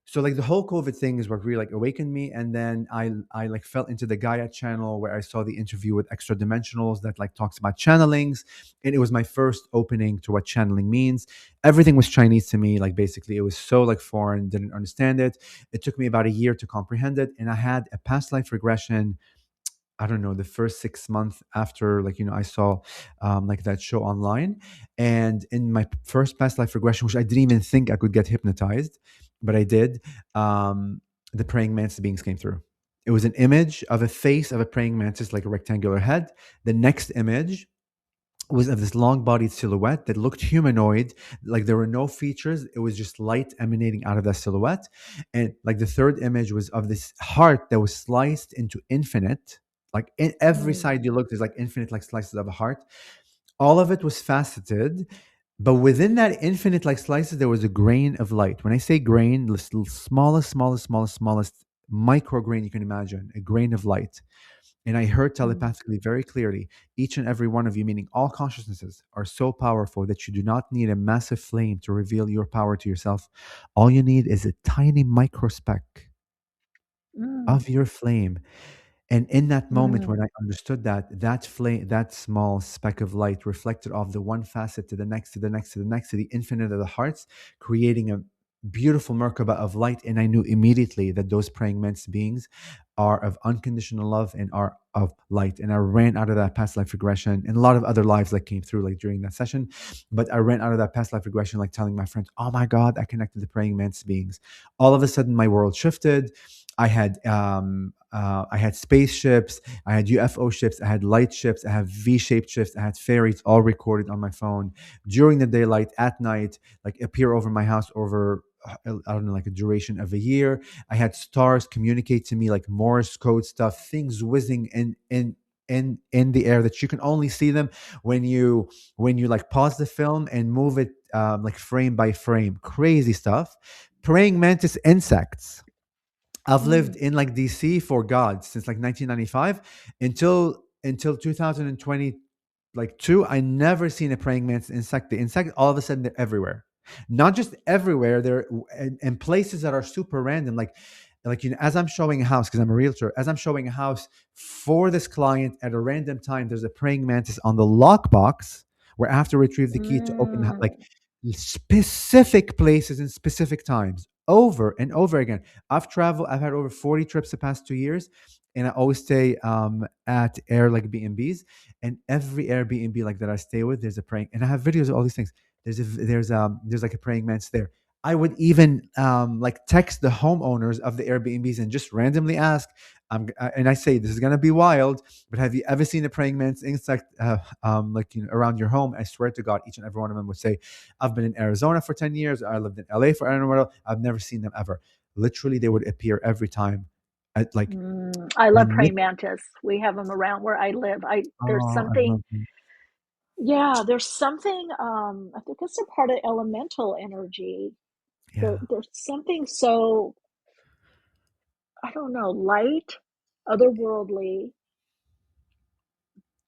Speaker 9: so like the whole COVID thing is what really like awakened me. And then I like fell into the Gaia channel where I saw the interview with Extra Dimensionals that like talks about channelings. And it was my first opening to what channeling means. Everything was Chinese to me. Like basically it was so like foreign, didn't understand it. It took me about a year to comprehend it. And I had a past life regression, I don't know, the first 6 months after, like, I saw like that show online. And in my first past life regression, which I didn't even think I could get hypnotized, but I did, the praying mantis beings came through. It was an image of a face of a praying mantis, like a rectangular head. The next image was of this long-bodied silhouette that looked humanoid, like there were no features. It was just light emanating out of that silhouette. And like the third image was of this heart that was sliced into infinite. Like in every side you look, there's like infinite like slices of a heart. All of it was faceted, but within that infinite like slices, there was a grain of light. When I say grain, the smallest micro grain you can imagine, a grain of light. And I heard telepathically very clearly, each and every one of you, meaning all consciousnesses, are so powerful that you do not need a massive flame to reveal your power to yourself. All you need is a tiny microspeck of your flame. And in that moment when I understood that flame, that small speck of light reflected off the one facet to the next, to the next, to the next, to the infinite of the hearts, creating a beautiful Merkaba of light. And I knew immediately that those praying mantis beings are of unconditional love and are of light. And I ran out of that past life regression, and a lot of other lives that came through like during that session. But I ran out of that past life regression, like telling my friends, oh my God, I connected to praying mantis beings. All of a sudden my world shifted. I had spaceships, I had UFO ships, I had light ships, I have V-shaped ships, I had fairies all recorded on my phone during the daylight, at night, like appear over my house over, I don't know, like a duration of a year. I had stars communicate to me like Morse code stuff, things whizzing in in the air that you can only see them when you like pause the film and move it like frame by frame. Crazy stuff. Praying mantis insects. I've lived in like DC for God since like 1995 until 2020 like two. I never seen a praying mantis insect. The insect, all of a sudden they're everywhere. Not just everywhere, they're in places that are super random. Like as I'm showing a house, because I'm a realtor, as I'm showing a house for this client at a random time, there's a praying mantis on the lockbox where I have to retrieve the key to open like specific places and specific times over and over again. I've had over 40 trips the past 2 years, and I always stay at Air like B&Bs, and every Airbnb like that I stay with, there's a praying, and I have videos of all these things. There's like a praying mantis there. I would even like text the homeowners of the Airbnbs and just randomly ask, and I say, this is gonna be wild, but have you ever seen a praying mantis insect like around your home? I swear to God, each and every one of them would say, I've been in Arizona for 10 years. I lived in LA for I don't know what else. I've never seen them ever. Literally, they would appear every time. At like,
Speaker 4: I love
Speaker 9: and
Speaker 4: praying mantis. We have them around where I live. There's
Speaker 9: oh, I
Speaker 4: something,
Speaker 9: love them.
Speaker 4: yeah, there's something, I think it's a part of elemental energy.
Speaker 9: Yeah,
Speaker 4: There's something so, I don't know, light, otherworldly,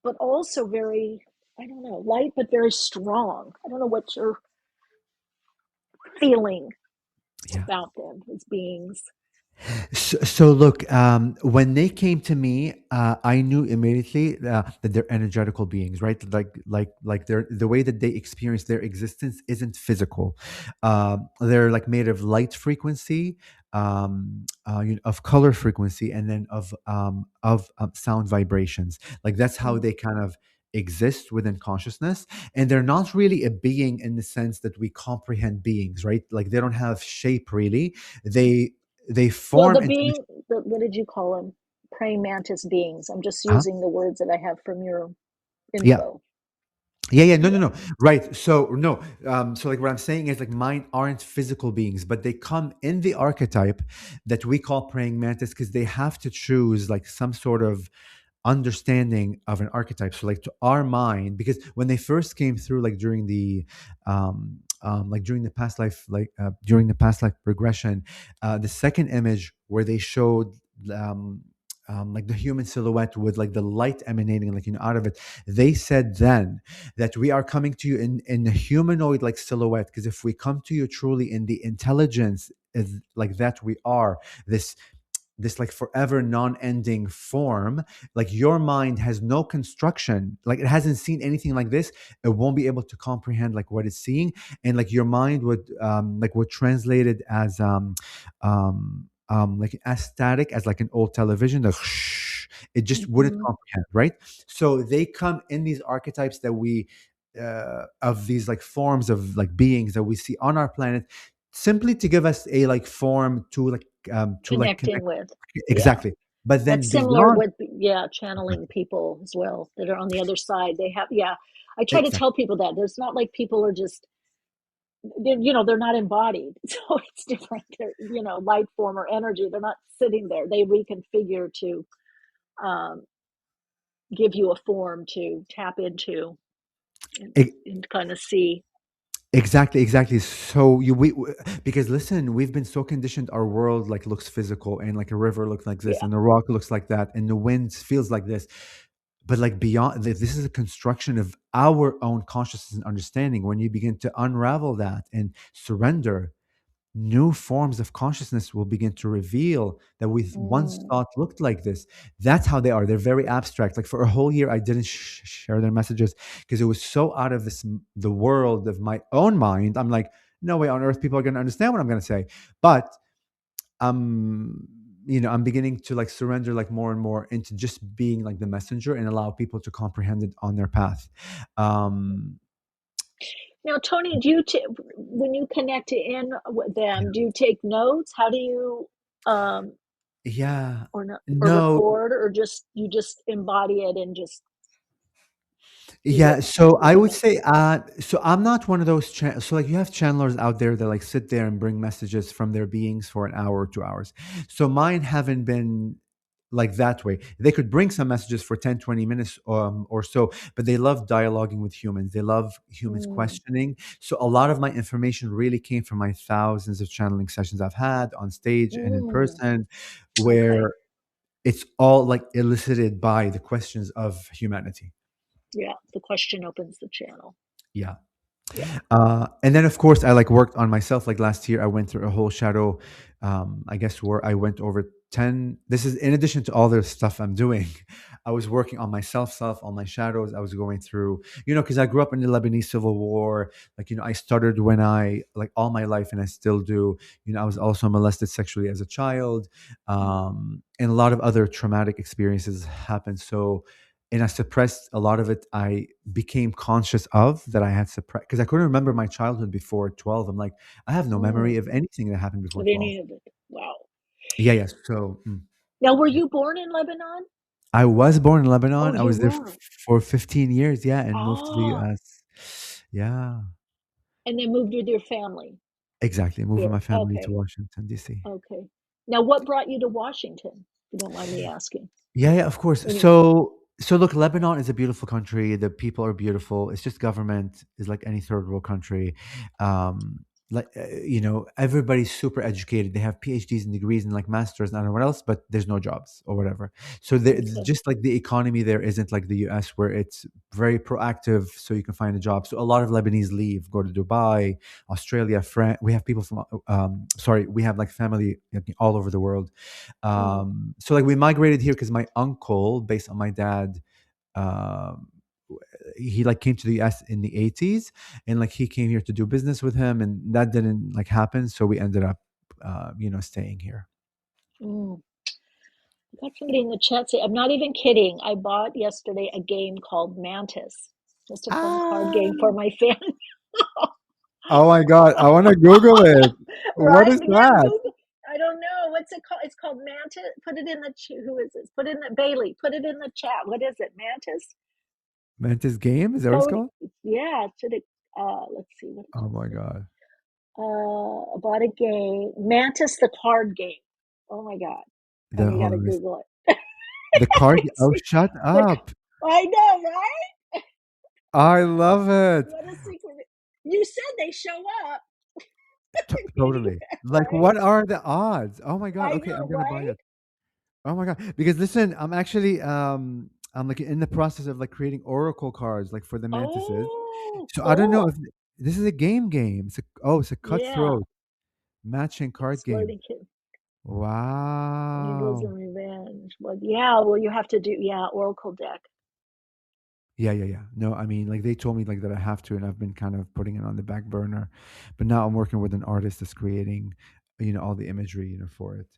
Speaker 4: but also very, I don't know, light, but very strong. I don't know what you're feeling
Speaker 9: yeah.
Speaker 4: about them as beings.
Speaker 9: So look, when they came to me, I knew immediately that they're energetical beings, right? Like they're the way that they experience their existence isn't physical. They're like made of light frequency, of color frequency, and then of sound vibrations. Like that's how they kind of exist within consciousness, and they're not really a being in the sense that we comprehend beings, right? Like they don't have shape really. They they
Speaker 4: Well,
Speaker 9: form
Speaker 4: the
Speaker 9: into
Speaker 4: being, what did you call them? Praying mantis beings. I'm just
Speaker 9: huh?
Speaker 4: using the words that I have from your
Speaker 9: Yeah.
Speaker 4: info.
Speaker 9: Yeah, no, no,
Speaker 4: Yeah.
Speaker 9: no. Right. So no. So like what I'm saying is like mine aren't physical beings, but they come in the archetype that we call praying mantis because they have to choose like some sort of understanding of an archetype. So like to our mind, because when they first came through, like during the past life, during the past life regression, the second image where they showed um, like the human silhouette with like the light emanating like out of it, they said then that we are coming to you in a humanoid like silhouette, because if we come to you truly in the intelligence is like that we are this like forever non-ending form, like your mind has no construction, like it hasn't seen anything like this, it won't be able to comprehend like what it's seeing, and like your mind would translate it as like as static as like an old television, like it just wouldn't
Speaker 4: Mm-hmm.
Speaker 9: comprehend, right? So they come in these archetypes that we of these like forms of like beings that we see on our planet, simply to give us a like form to like
Speaker 4: Connecting
Speaker 9: connect.
Speaker 4: with. Yeah.
Speaker 9: Exactly. But then
Speaker 4: That's similar
Speaker 9: beyond
Speaker 4: with, yeah, channeling people as well that are on the other side. They have, yeah. I try to
Speaker 9: exactly.
Speaker 4: tell people that there's not like people are just, they're not embodied. So it's different. They're, light form or energy. They're not sitting there. They reconfigure to um, give you a form to tap into and kind of see.
Speaker 9: Exactly. So because listen, we've been so conditioned. Our world like looks physical, and like a river looks like this,
Speaker 4: Yeah.
Speaker 9: and the rock looks like that, and the wind feels like this. But like beyond this is a construction of our own consciousness and understanding. When you begin to unravel that and surrender, new forms of consciousness will begin to reveal that we once
Speaker 4: Mm.
Speaker 9: thought looked like this. That's how they are. They're very abstract. Like for a whole year, I didn't share their messages because it was so out of the world of my own mind. I'm like, no way on earth people are going to understand what I'm going to say. But I'm beginning to like surrender like more and more into just being like the messenger and allow people to comprehend it on their path. Um,
Speaker 4: Now, Tony, when you connect in with them,
Speaker 9: yeah.
Speaker 4: do you take notes? How do you, um,
Speaker 9: Yeah.
Speaker 4: or not, or
Speaker 9: No.
Speaker 4: record, or just you just embody it and just do
Speaker 9: Yeah,
Speaker 4: what
Speaker 9: so
Speaker 4: is
Speaker 9: I would
Speaker 4: given?
Speaker 9: say, so I'm not one of those. So like you have channelers out there that like sit there and bring messages from their beings for an hour or 2 hours. So mine haven't been like that way. They could bring some messages for 10, 20 minutes or so, but they love dialoguing with humans. They love humans questioning. So a lot of my information really came from my thousands of channeling sessions I've had on stage and in person, where it's all like elicited by the questions of humanity.
Speaker 4: Yeah, the question opens the channel.
Speaker 9: Yeah.
Speaker 4: Yeah.
Speaker 9: And then of course I like worked on myself. Like last year I went through a whole shadow, I guess, where I went over 10, this is in addition to all the stuff I'm doing. I was working on myself, on my shadows. I was going through, because I grew up in the Lebanese Civil War. Like, I started when I, like, all my life, and I still do. I was also molested sexually as a child, and a lot of other traumatic experiences happened. So, and I suppressed a lot of it. I became conscious of that I had suppressed because I couldn't remember my childhood before 12. I'm like, I have no memory of anything that happened before
Speaker 4: Of
Speaker 9: 12.
Speaker 4: any of it. Wow.
Speaker 9: Yeah. So
Speaker 4: Now, were you born in Lebanon?
Speaker 9: I was born in Lebanon.
Speaker 4: Oh,
Speaker 9: I
Speaker 4: you
Speaker 9: was there
Speaker 4: were.
Speaker 9: for 15 years. Yeah. And moved to the
Speaker 4: Ah,
Speaker 9: US. Yeah,
Speaker 4: and then moved with your family
Speaker 9: exactly. Moving
Speaker 4: here.
Speaker 9: my family to
Speaker 4: Okay.
Speaker 9: Washington, D.C.
Speaker 4: Okay. Now, what brought you to Washington? If you don't mind me asking.
Speaker 9: Yeah, of course.
Speaker 4: When you-
Speaker 9: So look, Lebanon is a beautiful country. The people are beautiful. It's just government is like any third world country. Everybody's super educated. They have PhDs and degrees and like masters and I don't know what else, but there's no jobs or whatever. So it's
Speaker 4: Okay.
Speaker 9: just like the economy there isn't like the US where it's very proactive, so you can find a job. So a lot of Lebanese leave, go to Dubai, Australia, France. We have people from we have like family all over the world. So like we migrated here because my uncle, based on my dad, um, he like came to the US in the 80s, and like he came here to do business with him, and that didn't like happen. So we ended up, staying here.
Speaker 4: I got somebody in the chat say, I'm not even kidding. I bought yesterday a game called Mantis. Just a fun card game for my family.
Speaker 9: Oh my God. I want to Google it. What
Speaker 4: Right?
Speaker 9: is
Speaker 4: Yeah,
Speaker 9: that?
Speaker 4: Google. I don't know. What's it called? It's called Mantis. Put it in the who is this? Put it in the Bailey. Put it in the chat. What is it? Mantis?
Speaker 9: Mantis Game? Is that what it's
Speaker 4: Tony.
Speaker 9: called?
Speaker 4: Yeah, should it let's see what
Speaker 9: Oh my God.
Speaker 4: I bought a game. Mantis the card game. Oh my God.
Speaker 9: The,
Speaker 4: Tony, you
Speaker 9: hold
Speaker 4: gotta
Speaker 9: on,
Speaker 4: Google it.
Speaker 9: the card. Oh, shut
Speaker 4: The,
Speaker 9: up.
Speaker 4: I know, right?
Speaker 9: I love it.
Speaker 4: What a secret. You said they show up.
Speaker 9: Totally. Like,
Speaker 4: Right?
Speaker 9: what are the odds? Oh my God.
Speaker 4: I
Speaker 9: Okay, I'm
Speaker 4: know,
Speaker 9: gonna buy
Speaker 4: right?
Speaker 9: it. Oh my God. Because listen, I'm actually I'm like in the process of like creating oracle cards like for the mantises.
Speaker 4: Oh,
Speaker 9: So I don't know
Speaker 4: cool.
Speaker 9: if this is a game. It's a
Speaker 4: Yeah.
Speaker 9: cutthroat matching card game.
Speaker 4: Exploding Kid. Angels
Speaker 9: Wow.
Speaker 4: and Revenge. Well, yeah, well, you have to do, Oracle deck.
Speaker 9: Yeah. No, I mean, like they told me like that I have to, and I've been kind of putting it on the back burner. But now I'm working with an artist that's creating, all the imagery, for it.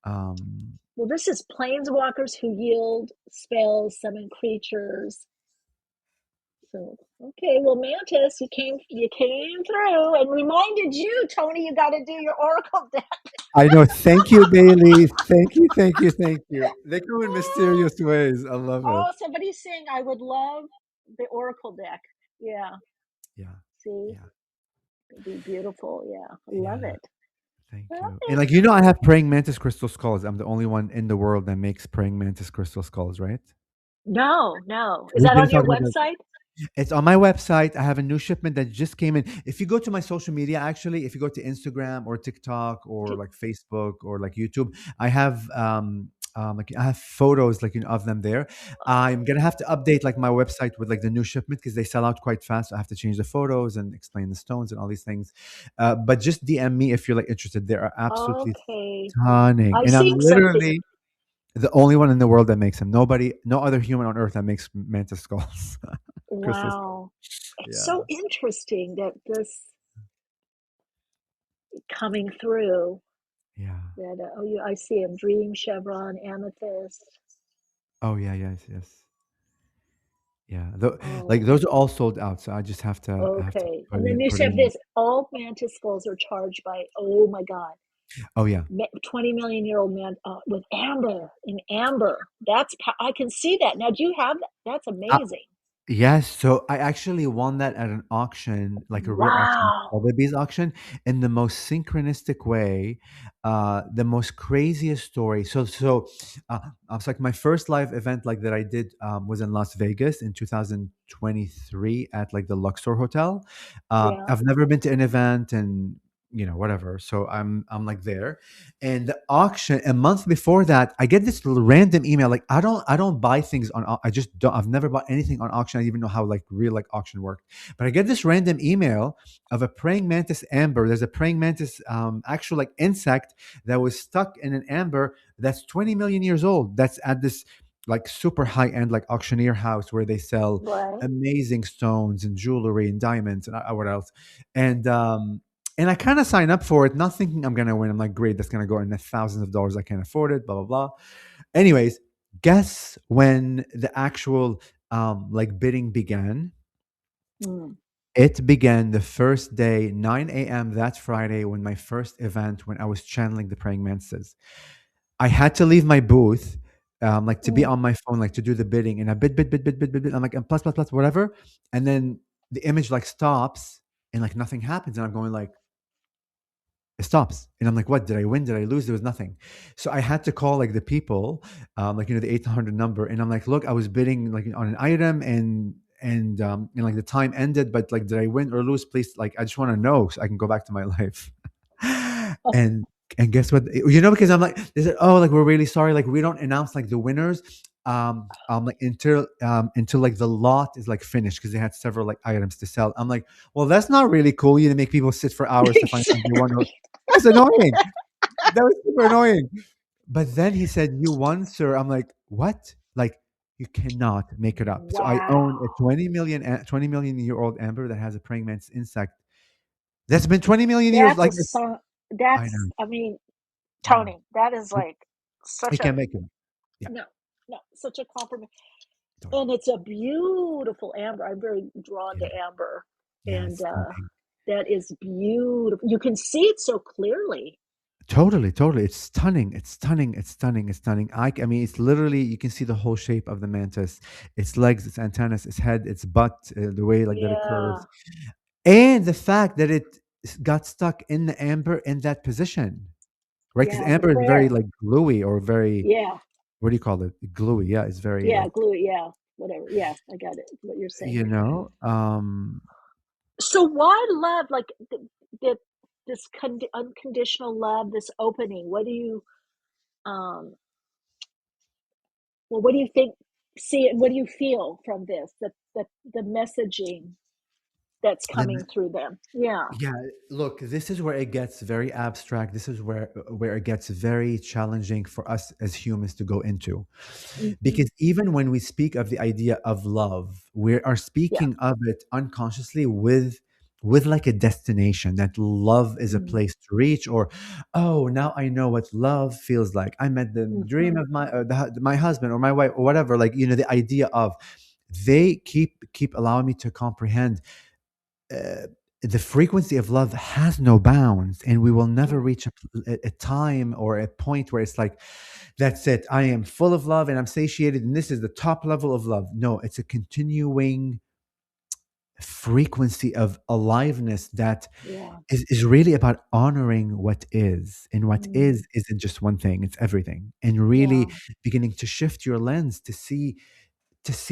Speaker 4: Well, this is planeswalkers who yield spells, summon creatures. So, okay, well, Mantis, you came through and reminded you, Tony, you got to do your Oracle deck.
Speaker 9: I know. Thank you, Bailey. Thank you. They come in mysterious ways. I love it.
Speaker 4: Oh, somebody's saying I would love the Oracle deck. Yeah.
Speaker 9: Yeah.
Speaker 4: See,
Speaker 9: Yeah.
Speaker 4: it'd be beautiful. Yeah, I love
Speaker 9: Yeah.
Speaker 4: it.
Speaker 9: Thank
Speaker 4: Love
Speaker 9: you.
Speaker 4: it.
Speaker 9: And like I have praying mantis crystal skulls. I'm the only one in the world that makes praying mantis crystal skulls, right?
Speaker 4: No. Is
Speaker 9: We've
Speaker 4: that
Speaker 9: been
Speaker 4: on your
Speaker 9: talking about
Speaker 4: website?
Speaker 9: it's on my website. I have a new shipment that just came in. If you go to my social media, actually, if you go to Instagram or TikTok or like Facebook or like YouTube, I have like I have photos like of them there. I'm gonna have to update like my website with like the new shipment because they sell out quite fast. So I have to change the photos and explain the stones and all these things. But just DM me if you're like interested. They are absolutely
Speaker 4: Okay.
Speaker 9: stunning,
Speaker 4: I'm
Speaker 9: and I'm
Speaker 4: seeing something.
Speaker 9: literally the only one in the world that makes them. No other human on earth that makes mantis skulls, crystal skulls.
Speaker 4: Wow. It's
Speaker 9: Yeah.
Speaker 4: so interesting that this coming through.
Speaker 9: Yeah.
Speaker 4: That I see him. Dream, chevron, amethyst.
Speaker 9: Oh yeah. Yes. Yeah. Like
Speaker 4: Oh,
Speaker 9: those are all sold out, so I just have to
Speaker 4: okay.
Speaker 9: put
Speaker 4: And
Speaker 9: it
Speaker 4: then
Speaker 9: in.
Speaker 4: you said this. All mantis skulls are charged by. Oh my God.
Speaker 9: Oh yeah.
Speaker 4: 20 million year old man with amber. In amber. I can see that. Now, do you have that? That's
Speaker 9: I,
Speaker 4: amazing.
Speaker 9: Yes, so I actually won that at an auction, like a real auction,
Speaker 4: Wow.
Speaker 9: Sotheby's auction, in the most synchronistic way, the most craziest story. I was like my first live event like that I did was in Las Vegas in 2023 at like the Luxor Hotel.
Speaker 4: Yeah.
Speaker 9: I've never been to an event and whatever, so I'm like there, and the auction a month before that I get this little random email. Like I don't buy things on I just don't. I've never bought anything on auction. I didn't even know how like real like auction worked, but I get this random email of a praying mantis amber. There's a praying mantis actual like insect that was stuck in an amber that's 20 million years old, that's at this like super high end like auctioneer house where they sell
Speaker 4: Right.
Speaker 9: amazing stones and jewelry and diamonds and what else. And I kind of sign up for it, not thinking I'm gonna win. I'm like, great, that's gonna go in the thousands of dollars. I can't afford it. Blah blah blah. Anyways, guess when the actual like bidding began?
Speaker 4: Mm.
Speaker 9: It began the first day, 9 a.m. that Friday, when my first event, when I was channeling the praying mantises. I had to leave my booth, like to be
Speaker 4: Mm.
Speaker 9: on my phone, like to do the bidding, and I bid. I'm like, and plus, plus, plus, whatever. And then the image like stops and like nothing happens. And I'm going like, it stops. And I'm like, what? Did I win? Did I lose? There was nothing. So I had to call like the people, like, the 800 number. And I'm like, look, I was bidding like on an item and like the time ended, but like, did I win or lose? Please, like, I just want to know so I can go back to my life.
Speaker 4: Oh,
Speaker 9: and and guess what? Because I'm like, they said, oh, like, we're really sorry. Like, we don't announce like the winners. Like until like the lot is like finished because they had several like items to sell. I'm like, well, that's not really cool. You to make people sit for hours to find something they want.
Speaker 4: exactly.
Speaker 9: That's annoying. That was super annoying. But then he said, "You won, sir." I'm like, "What?" Like, you cannot make it up. So I own a
Speaker 4: Wow.
Speaker 9: 20 million year old amber that has a praying mantis insect that's been 20 million years.
Speaker 4: That's a
Speaker 9: Like, it's,
Speaker 4: sign.
Speaker 9: I know,
Speaker 4: I mean,
Speaker 9: I know.
Speaker 4: Tony, that is
Speaker 9: You
Speaker 4: like such
Speaker 9: you
Speaker 4: a,
Speaker 9: can't make it up. Yeah,
Speaker 4: no, no, such a compliment.
Speaker 9: totally.
Speaker 4: And it's a beautiful amber. I'm very drawn
Speaker 9: Yeah,
Speaker 4: to amber.
Speaker 9: yeah,
Speaker 4: And
Speaker 9: it's stunning.
Speaker 4: that is beautiful. You can see it so clearly.
Speaker 9: Totally, totally. It's stunning. It's stunning. It's stunning. It's stunning. I mean, it's literally, you can see the whole shape of the mantis, its legs, its antennas, its head, its butt, the way like that it
Speaker 4: Yeah.
Speaker 9: curves. And the fact that it got stuck in the amber in that position, right? Because
Speaker 4: Yeah. The
Speaker 9: amber is very
Speaker 4: prayer.
Speaker 9: like gluey or very,
Speaker 4: Yeah.
Speaker 9: what do you call it? Gluey. Yeah, it's very
Speaker 4: Yeah.
Speaker 9: like,
Speaker 4: Glue it. Yeah. Whatever. Yeah. I got it. What you're saying.
Speaker 9: you know,
Speaker 4: So why love? Like this unconditional love, this opening. What do you, um, well, what do you think? See, what do you feel from this? The messaging that's coming through them. Yeah.
Speaker 9: yeah, look, this is where it gets very abstract. This is where it gets very challenging for us as humans to go into.
Speaker 4: Hmm.
Speaker 9: Because even when we speak of the idea of love, we are
Speaker 4: Yeah.
Speaker 9: speaking of it unconsciously with like a destination, that love is a
Speaker 4: Mm-hmm.
Speaker 9: place to reach, or oh, now I know what love feels like. I met the dream
Speaker 4: Mm-hmm.
Speaker 9: of my husband or my wife or whatever. Like, the idea of, they keep allowing me to comprehend, uh, the frequency of love has no bounds, and we will never
Speaker 4: Right.
Speaker 9: reach a time or a point where it's like, that's it, I am full of love and I'm satiated and this is the top level of love. No, it's a continuing frequency of aliveness that
Speaker 4: Yeah.
Speaker 9: is really about honoring what is, and what
Speaker 4: Mm.
Speaker 9: is isn't just one thing, it's everything, and
Speaker 4: Yeah.
Speaker 9: really beginning to shift your lens to see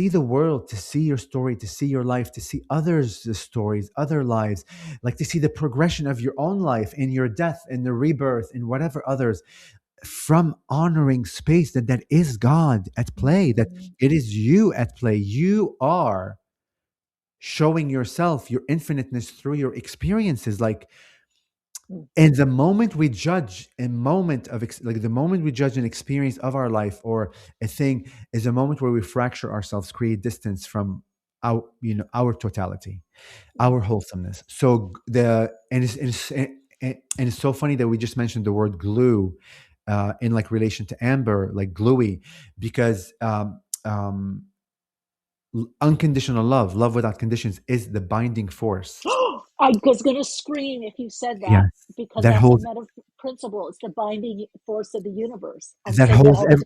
Speaker 9: the world, to see your story, to see your life, to see others' stories, other lives, like to see the progression of your own life in your death, in the rebirth, in whatever others, from honoring space that is God at play, that
Speaker 4: Mhm.
Speaker 9: it is you at play. You are showing yourself, your infiniteness through your experiences. Like,
Speaker 4: Mm.
Speaker 9: and the moment we judge a moment of like the moment we judge an experience of our life or a thing is a moment where we fracture ourselves, create distance from our totality, our
Speaker 4: Mm.
Speaker 9: wholesomeness. So the and it's so funny that we just mentioned the word glue, in like relation to amber, like gluey, because unconditional love without conditions, is the binding force.
Speaker 4: I was going to scream if you said that,
Speaker 9: Yes,
Speaker 4: because
Speaker 9: that
Speaker 4: that's a
Speaker 9: holds
Speaker 4: meta principle. It's the binding force of the universe. I'm
Speaker 9: that
Speaker 4: saying that
Speaker 9: holds
Speaker 4: all the time.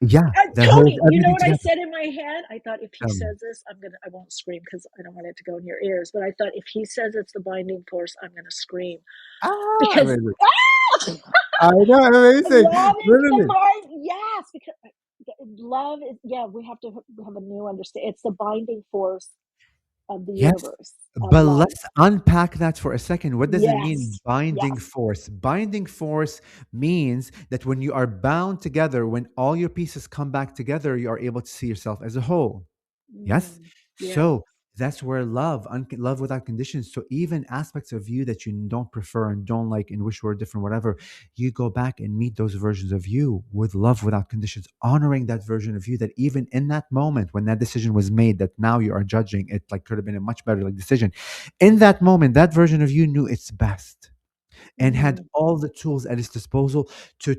Speaker 9: Yeah, that holds
Speaker 4: Tony, you know
Speaker 9: everything
Speaker 4: what I
Speaker 9: together.
Speaker 4: said in my head? I thought if he
Speaker 9: Tell me.
Speaker 4: says this, I won't scream because I don't want it to go in your ears. But I thought if he says it's the binding force, I'm going to scream
Speaker 9: Ah,
Speaker 4: because
Speaker 9: amazing. I know, amazing.
Speaker 4: love is the
Speaker 9: Literally.
Speaker 4: bind. Yes, because love is. Yeah, we have to have a new understanding. It's the binding force of the
Speaker 9: Yes.
Speaker 4: universe of
Speaker 9: But
Speaker 4: love.
Speaker 9: let's unpack that for a second. What does it mean,
Speaker 4: Yes,
Speaker 9: binding
Speaker 4: yes.
Speaker 9: force? Binding force means that when you are bound together, when all your pieces come back together, you are able to see yourself as a whole. Yes.
Speaker 4: Yeah.
Speaker 9: So that's where love without conditions. So even aspects of you that you don't prefer and don't like and wish were different, whatever, you go back and meet those versions of you with love without conditions, honoring that version of you that even in that moment when that decision was made, that now you are judging it, like could have been a much better like decision. In that moment, that version of you knew its best and had all the tools at its disposal to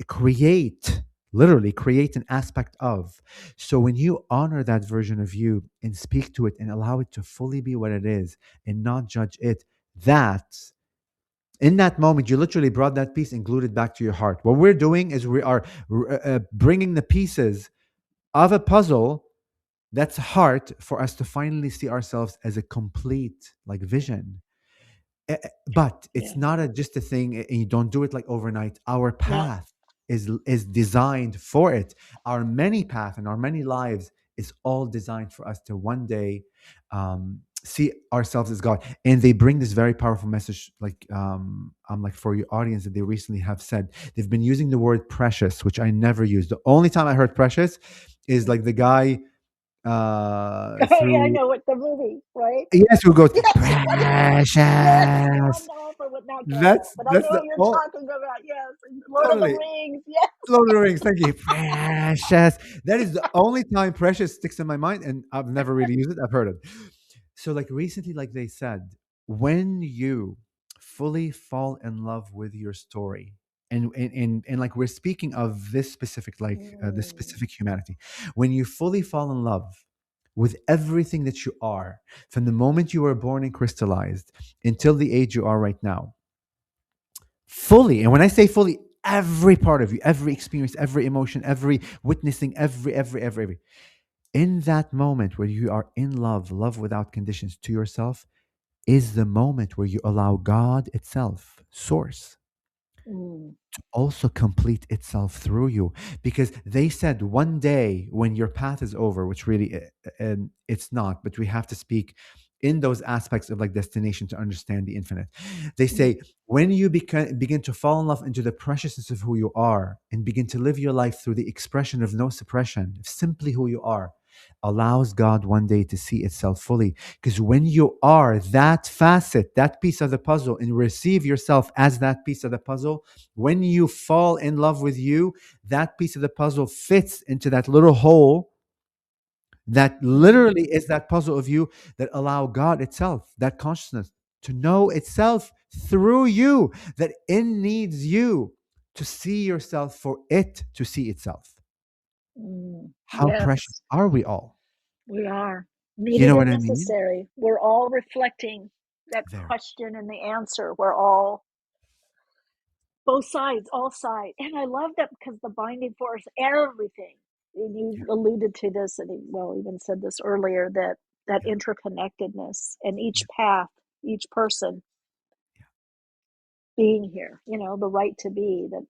Speaker 9: create, literally create an aspect of. So when you honor that version of you and speak to it and allow it to fully be what it is and not judge it, that in that moment you literally brought that piece and glued it back to your heart. What we're doing is we are bringing the pieces of a puzzle that's heart for us to finally see ourselves as a complete like vision. But it's
Speaker 4: Yeah.
Speaker 9: not just a thing, and you don't do it like overnight. Our
Speaker 4: No.
Speaker 9: path is designed for it. Our many path and our many lives is all designed for us to one day see ourselves as God. And they bring this very powerful message, like like for your audience, that they recently have said they've been using the word precious, which I never used. The only time I heard precious is like the guy
Speaker 4: Oh yeah, I
Speaker 9: through.
Speaker 4: know what the movie, right?
Speaker 9: Yes, who goes
Speaker 4: Yes,
Speaker 9: precious.
Speaker 4: yes, Gandalf or what? Not Gandalf, but I
Speaker 9: That's
Speaker 4: know
Speaker 9: the
Speaker 4: what you're
Speaker 9: oh,
Speaker 4: talking about. Yes, Lord of the
Speaker 9: totally
Speaker 4: Rings. Yes.
Speaker 9: Lord of the Rings. Thank you, precious. That is the only time precious sticks in my mind, and I've never really used it. I've heard it. So, like recently, like they said, when you fully fall in love with your story, and like we're speaking of this specific, like this specific humanity, when you fully fall in love with everything that you are, from the moment you were born and crystallized until the age you are right now, fully. And when I say fully, every part of you, every experience, every emotion, every witnessing, every in that moment where you are in love, love without conditions to yourself, is the moment where you allow God itself, source,
Speaker 4: Mm.
Speaker 9: to also complete itself through you. Because they said one day when your path is over, which really it's not, but we have to speak in those aspects of like destination to understand the infinite. They say when you begin to fall in love into the preciousness of who you are and begin to live your life through the expression of no suppression, of simply who you are, allows God one day to see itself fully. Because when you are that facet, that piece of the puzzle, and receive yourself as that piece of the puzzle, when you fall in love with you, that piece of the puzzle fits into that little hole that literally is that puzzle of you that allow God itself, that consciousness, to know itself through you, that it needs you to see yourself for it to see itself. How precious
Speaker 4: Yes,
Speaker 9: are we all?
Speaker 4: we are
Speaker 9: You
Speaker 4: needed
Speaker 9: know
Speaker 4: and
Speaker 9: what I mean?
Speaker 4: necessary. We're all reflecting that
Speaker 9: There.
Speaker 4: question and the answer. We're all both sides, all sides. And I love that because the binding force, everything. And you
Speaker 9: Yeah.
Speaker 4: alluded to this, and even said this earlier, that that
Speaker 9: Yeah.
Speaker 4: interconnectedness and each
Speaker 9: Yeah.
Speaker 4: path, each person
Speaker 9: Yeah.
Speaker 4: being here, the right to be, that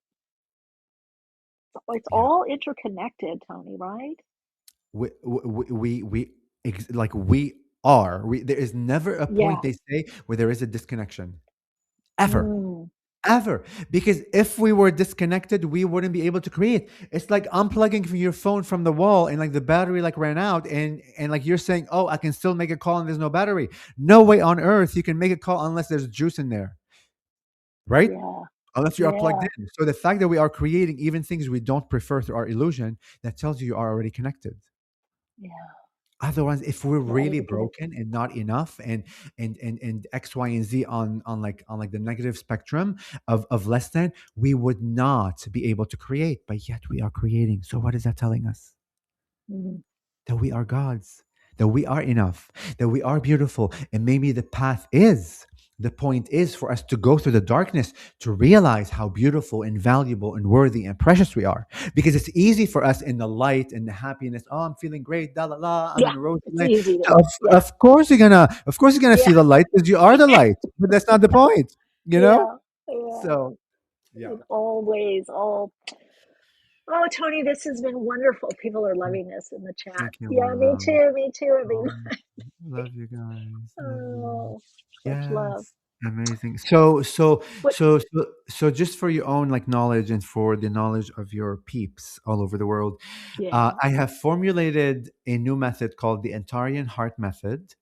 Speaker 4: it's
Speaker 9: Yeah.
Speaker 4: all interconnected, Tony, right?
Speaker 9: Like we are. There is never a point,
Speaker 4: Yeah.
Speaker 9: they say, where there is a disconnection. Ever.
Speaker 4: Mm.
Speaker 9: Ever. Because if we were disconnected, we wouldn't be able to create. It's like unplugging your phone from the wall and like the battery like ran out, and like you're saying, oh, I can still make a call and there's no battery. No way on earth you can make a call unless there's juice in there, right?
Speaker 4: Yeah.
Speaker 9: Unless you are plugged
Speaker 4: Yeah.
Speaker 9: in. So the fact that we are creating even things we don't prefer through our illusion, that tells you are already connected.
Speaker 4: Yeah.
Speaker 9: Otherwise, if we're
Speaker 4: We're
Speaker 9: really
Speaker 4: already connected.
Speaker 9: broken and not enough, and X, Y, and Z on like the negative spectrum of less than, we would not be able to create. But yet we are creating. So what is that telling us?
Speaker 4: Mm.
Speaker 9: That we are gods, that we are enough, that we are beautiful, and maybe the path is The point is for us to go through the darkness to realize how beautiful and valuable and worthy and precious we are. Because it's easy for us in the light and the happiness. Oh, I'm feeling great. Da la la. I'm
Speaker 4: Yeah,
Speaker 9: in a rosy
Speaker 4: it's
Speaker 9: light.
Speaker 4: easy to,
Speaker 9: Of,
Speaker 4: yeah,
Speaker 9: of course you're gonna
Speaker 4: yeah,
Speaker 9: see the light because you are the light. But that's not the point, you know.
Speaker 4: yeah, yeah.
Speaker 9: So yeah.
Speaker 4: In all ways, all. Oh, Tony, this has been wonderful. People are loving this in the chat.
Speaker 9: Thank you, my
Speaker 4: Yeah, me
Speaker 9: love.
Speaker 4: too. Me too. I mean,
Speaker 9: Oh, love you guys. Love you.
Speaker 4: oh, such love.
Speaker 9: Yes, amazing.
Speaker 4: What?
Speaker 9: Just for your own like knowledge and for the knowledge of your peeps all over the world,
Speaker 4: Yeah.
Speaker 9: I have formulated a new method called the Antarian Heart Method,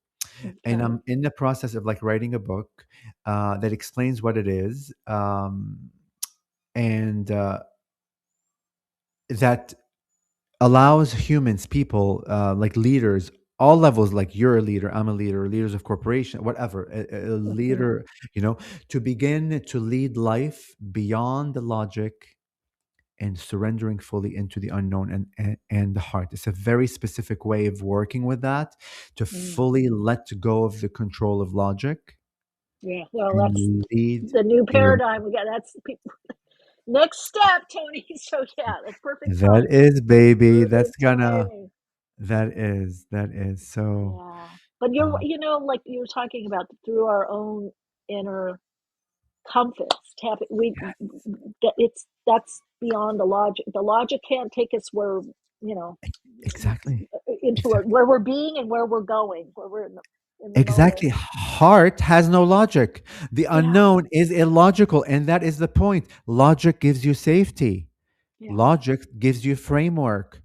Speaker 9: and
Speaker 4: Okay.
Speaker 9: I'm in the process of like writing a book that explains what it is, and that allows humans, people, like leaders, all levels, like you're a leader, I'm a leader, leaders of corporation, whatever, a
Speaker 4: Hmm.
Speaker 9: leader, you know, to begin to lead life beyond the logic and surrendering fully into the unknown and the heart. It's a very specific way of working with that, to
Speaker 4: Mm.
Speaker 9: fully let go of the control of logic
Speaker 4: Yeah. Well, that's
Speaker 9: and lead
Speaker 4: the new
Speaker 9: your.
Speaker 4: paradigm. We got that's next step, Tony. So yeah, that's perfect
Speaker 9: That
Speaker 4: timing.
Speaker 9: is, baby. That's
Speaker 4: Perfect
Speaker 9: gonna.
Speaker 4: timing.
Speaker 9: That is. So.
Speaker 4: Yeah. But
Speaker 9: Uh,
Speaker 4: like you were talking about through our own inner compass, tapping, that's beyond the logic. The logic can't take us where, you know,
Speaker 9: exactly.
Speaker 4: into
Speaker 9: Exactly.
Speaker 4: where we're being and where we're going, where we're in the moment.
Speaker 9: Exactly. Heart has no logic. The
Speaker 4: Yeah.
Speaker 9: unknown is illogical, and that is the point. Logic gives you safety.
Speaker 4: Yeah.
Speaker 9: Logic gives you framework.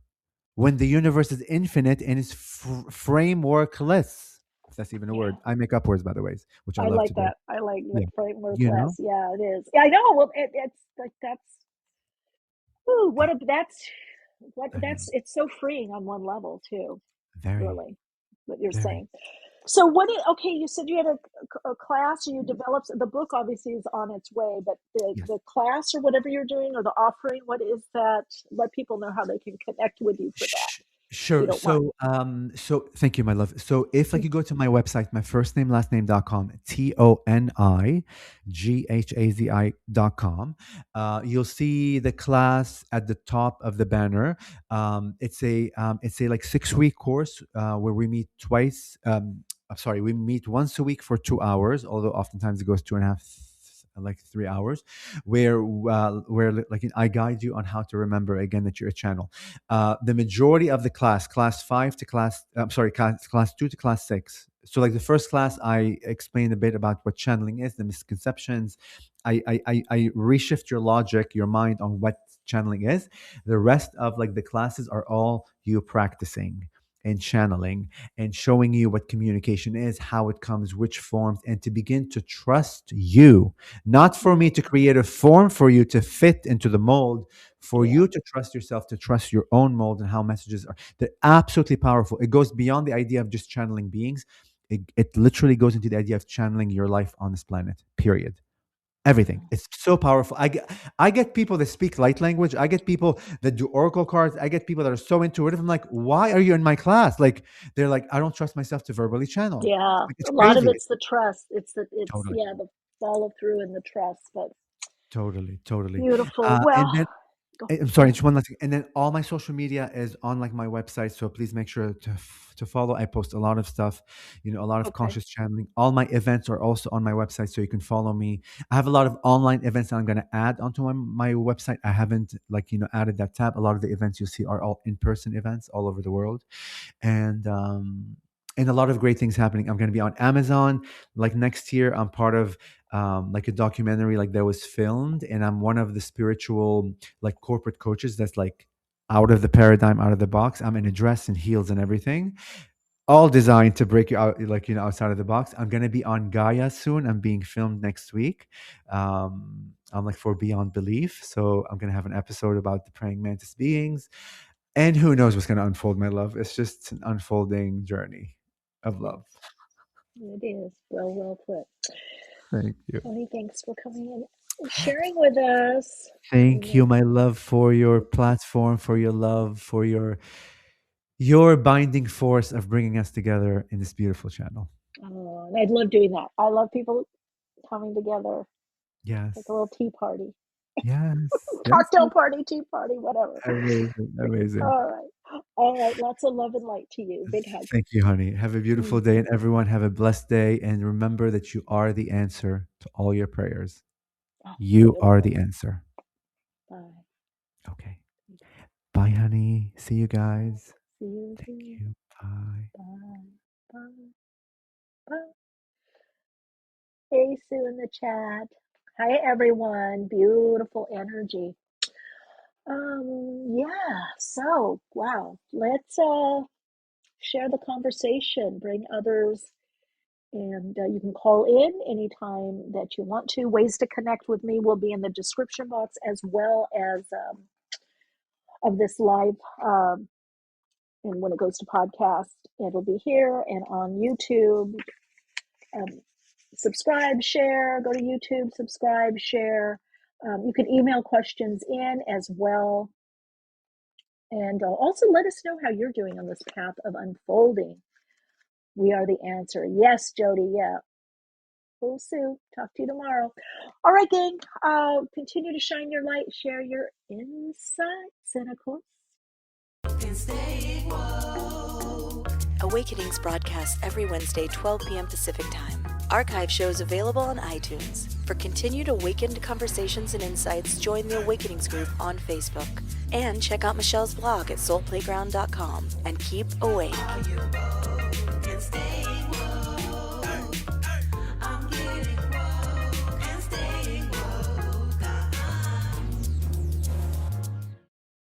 Speaker 9: When the universe is infinite and is frameworkless, if that's even a
Speaker 4: Yeah.
Speaker 9: word. I make up words, by the way, which I
Speaker 4: I
Speaker 9: love
Speaker 4: like
Speaker 9: to do.
Speaker 4: that. I like the
Speaker 9: Yeah.
Speaker 4: framework
Speaker 9: You
Speaker 4: less.
Speaker 9: know,
Speaker 4: Yeah, it is. Yeah, I know. Well, it's like ooh,
Speaker 9: I know.
Speaker 4: it's so freeing on one level too,
Speaker 9: Very,
Speaker 4: really, what you're
Speaker 9: very.
Speaker 4: saying. So okay, you said you had a class, or you developed the book. Obviously is on its way, but
Speaker 9: Yes.
Speaker 4: the class or whatever you're doing, or the offering, what is that? Let people know how they can connect with you for that,
Speaker 9: Sh-
Speaker 4: if you
Speaker 9: Sure.
Speaker 4: don't mind.
Speaker 9: So thank you, my love. So if like you go to my website, my first name, last name.com, ToniGhazi.com, you'll see the class at the top of the banner. It's a like 6 week course where we meet twice. I'm sorry, we meet once a week for 2 hours, although oftentimes it goes 2.5, like 3 hours, where like I guide you on how to remember again that you're a channel. The majority of the class 5 to class 2 to class 6. So like the first class, I explained a bit about what channeling is, the misconceptions. I reshift your logic, your mind on what channeling is. The rest of like the classes are all you practicing and channeling and showing you what communication is, how it comes, which forms, and to begin to trust you, not for me to create a form for you to fit into the mold, for
Speaker 4: Yeah.
Speaker 9: you to trust yourself, to trust your own mold and how messages are. They're absolutely powerful. It goes beyond the idea of just channeling beings. It literally goes into the idea of channeling your life on this planet, period. Everything. It's so powerful. I get people that speak light language. I get people that do oracle cards. I get people that are so intuitive. I'm like, why are you in my class? Like, they're like, I don't trust myself to verbally channel.
Speaker 4: Yeah,
Speaker 9: Like, it's
Speaker 4: a lot of
Speaker 9: crazy.
Speaker 4: it's the trust. It's
Speaker 9: Totally.
Speaker 4: yeah, the follow through and the trust. But
Speaker 9: Totally.
Speaker 4: beautiful. Well,
Speaker 9: And then I'm
Speaker 4: go
Speaker 9: sorry,
Speaker 4: ahead.
Speaker 9: just one last thing. And then all my social media is on like my website, so please make sure to follow. I post a lot of stuff, a lot of
Speaker 4: Okay.
Speaker 9: conscious channeling. All my events are also on my website, so you can follow me. I have a lot of online events that I'm going to add onto my website. I haven't added that tab. A lot of the events you see are all in-person events all over the world, and a lot of great things happening. I'm going to be on Amazon like next year. I'm part of like a documentary like that was filmed, and I'm one of the spiritual like corporate coaches that's like out of the paradigm, out of the box. I'm in a dress and heels and everything, all designed to break you out, like outside of the box. I'm going to be on Gaia soon. I'm being filmed next week. I'm like for Beyond Belief, so I'm going to have an episode about the Praying Mantis Beings, and who knows what's going to unfold, my love. It's just an unfolding journey of
Speaker 4: Yes,
Speaker 9: love.
Speaker 4: it is. Well put.
Speaker 9: Thank you.
Speaker 4: Tony, thanks for coming in and sharing with us.
Speaker 9: Thank you,
Speaker 4: And
Speaker 9: my love, for your platform, for your love, for your binding force of bringing us together in this beautiful channel.
Speaker 4: and I love doing that. I love people. coming together
Speaker 9: Yes.
Speaker 4: like a little tea party.
Speaker 9: Yes. Yes.
Speaker 4: Cocktail party, tea party, whatever.
Speaker 9: Amazing. Amazing.
Speaker 4: All right. All right. Lots of love and light to you. Big hug.
Speaker 9: Thank you, honey. Have a beautiful day, and everyone have a blessed day. And remember that you are the answer to all your prayers.
Speaker 4: Oh,
Speaker 9: You are the
Speaker 4: beautiful.
Speaker 9: answer.
Speaker 4: Bye.
Speaker 9: Okay. Bye, honey. See you guys.
Speaker 4: See you.
Speaker 9: Thank you. Bye.
Speaker 4: Bye. Bye. Bye. Hey, Sue in the chat. Hi, everyone. Beautiful energy. Yeah. So, wow. Let's share the conversation. Bring others, and you can call in anytime that you want to. Ways to connect with me will be in the description box, as well as of this live. And when it goes to podcast, it'll be here and on YouTube. Subscribe, share, go to YouTube, subscribe, share. You can email questions in as well. And also let us know how you're doing on this path of unfolding. We are the answer. Yes, Jody, yeah. Oh, Sue, talk to you tomorrow. All right, gang, continue to shine your light, share your insights, and of course,
Speaker 2: Awakenings broadcasts every Wednesday, 12 p.m. Pacific Time. Archive shows available on iTunes. For continued awakened conversations and insights, join the Awakenings group on Facebook. And check out Michele's blog at soulplayground.com. And keep awake.